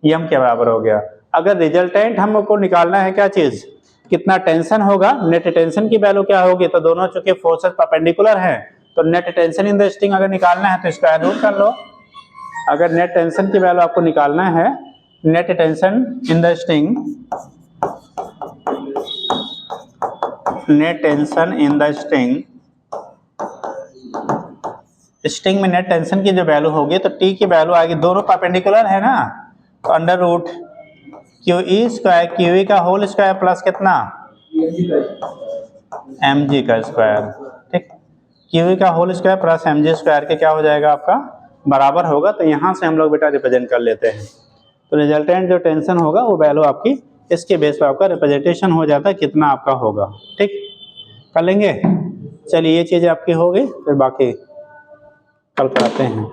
एम के बराबर हो गया। अगर रिजल्टेंट हमको निकालना है क्या चीज, कितना टेंशन होगा, नेट टेंशन की वैल्यू क्या होगी, तो दोनों चूंकि फोर्सेस परपेंडिकुलर हैं तो net tension in the string अगर निकालना है तो स्क्वायर रूट कर लो। अगर नेट टेंशन की वैल्यू आपको निकालना है, net tension in the string, net tension in the string में नेट टेंशन की जो वैल्यू होगी तो टी की वैल्यू आएगी, दोनों परपेंडिकुलर है ना, तो under root q e square, q e का होल स्क्वायर प्लस कितना एम जी का स्क्वायर। ठीक, क्यू ई का whole square plus m g square के क्या हो जाएगा आपका बराबर होगा। तो यहाँ से हम लोग बेटा रिप्रेजेंट कर लेते हैं, तो रिजल्टेंट जो टेंशन होगा वो वैल्यू आपकी इसके बेस पर आपका रिप्रेजेंटेशन हो जाता है कितना आपका होगा। ठीक, कर लेंगे। चलिए ये चीज़ें आपकी हो गई, फिर बाकी कल कराते हैं।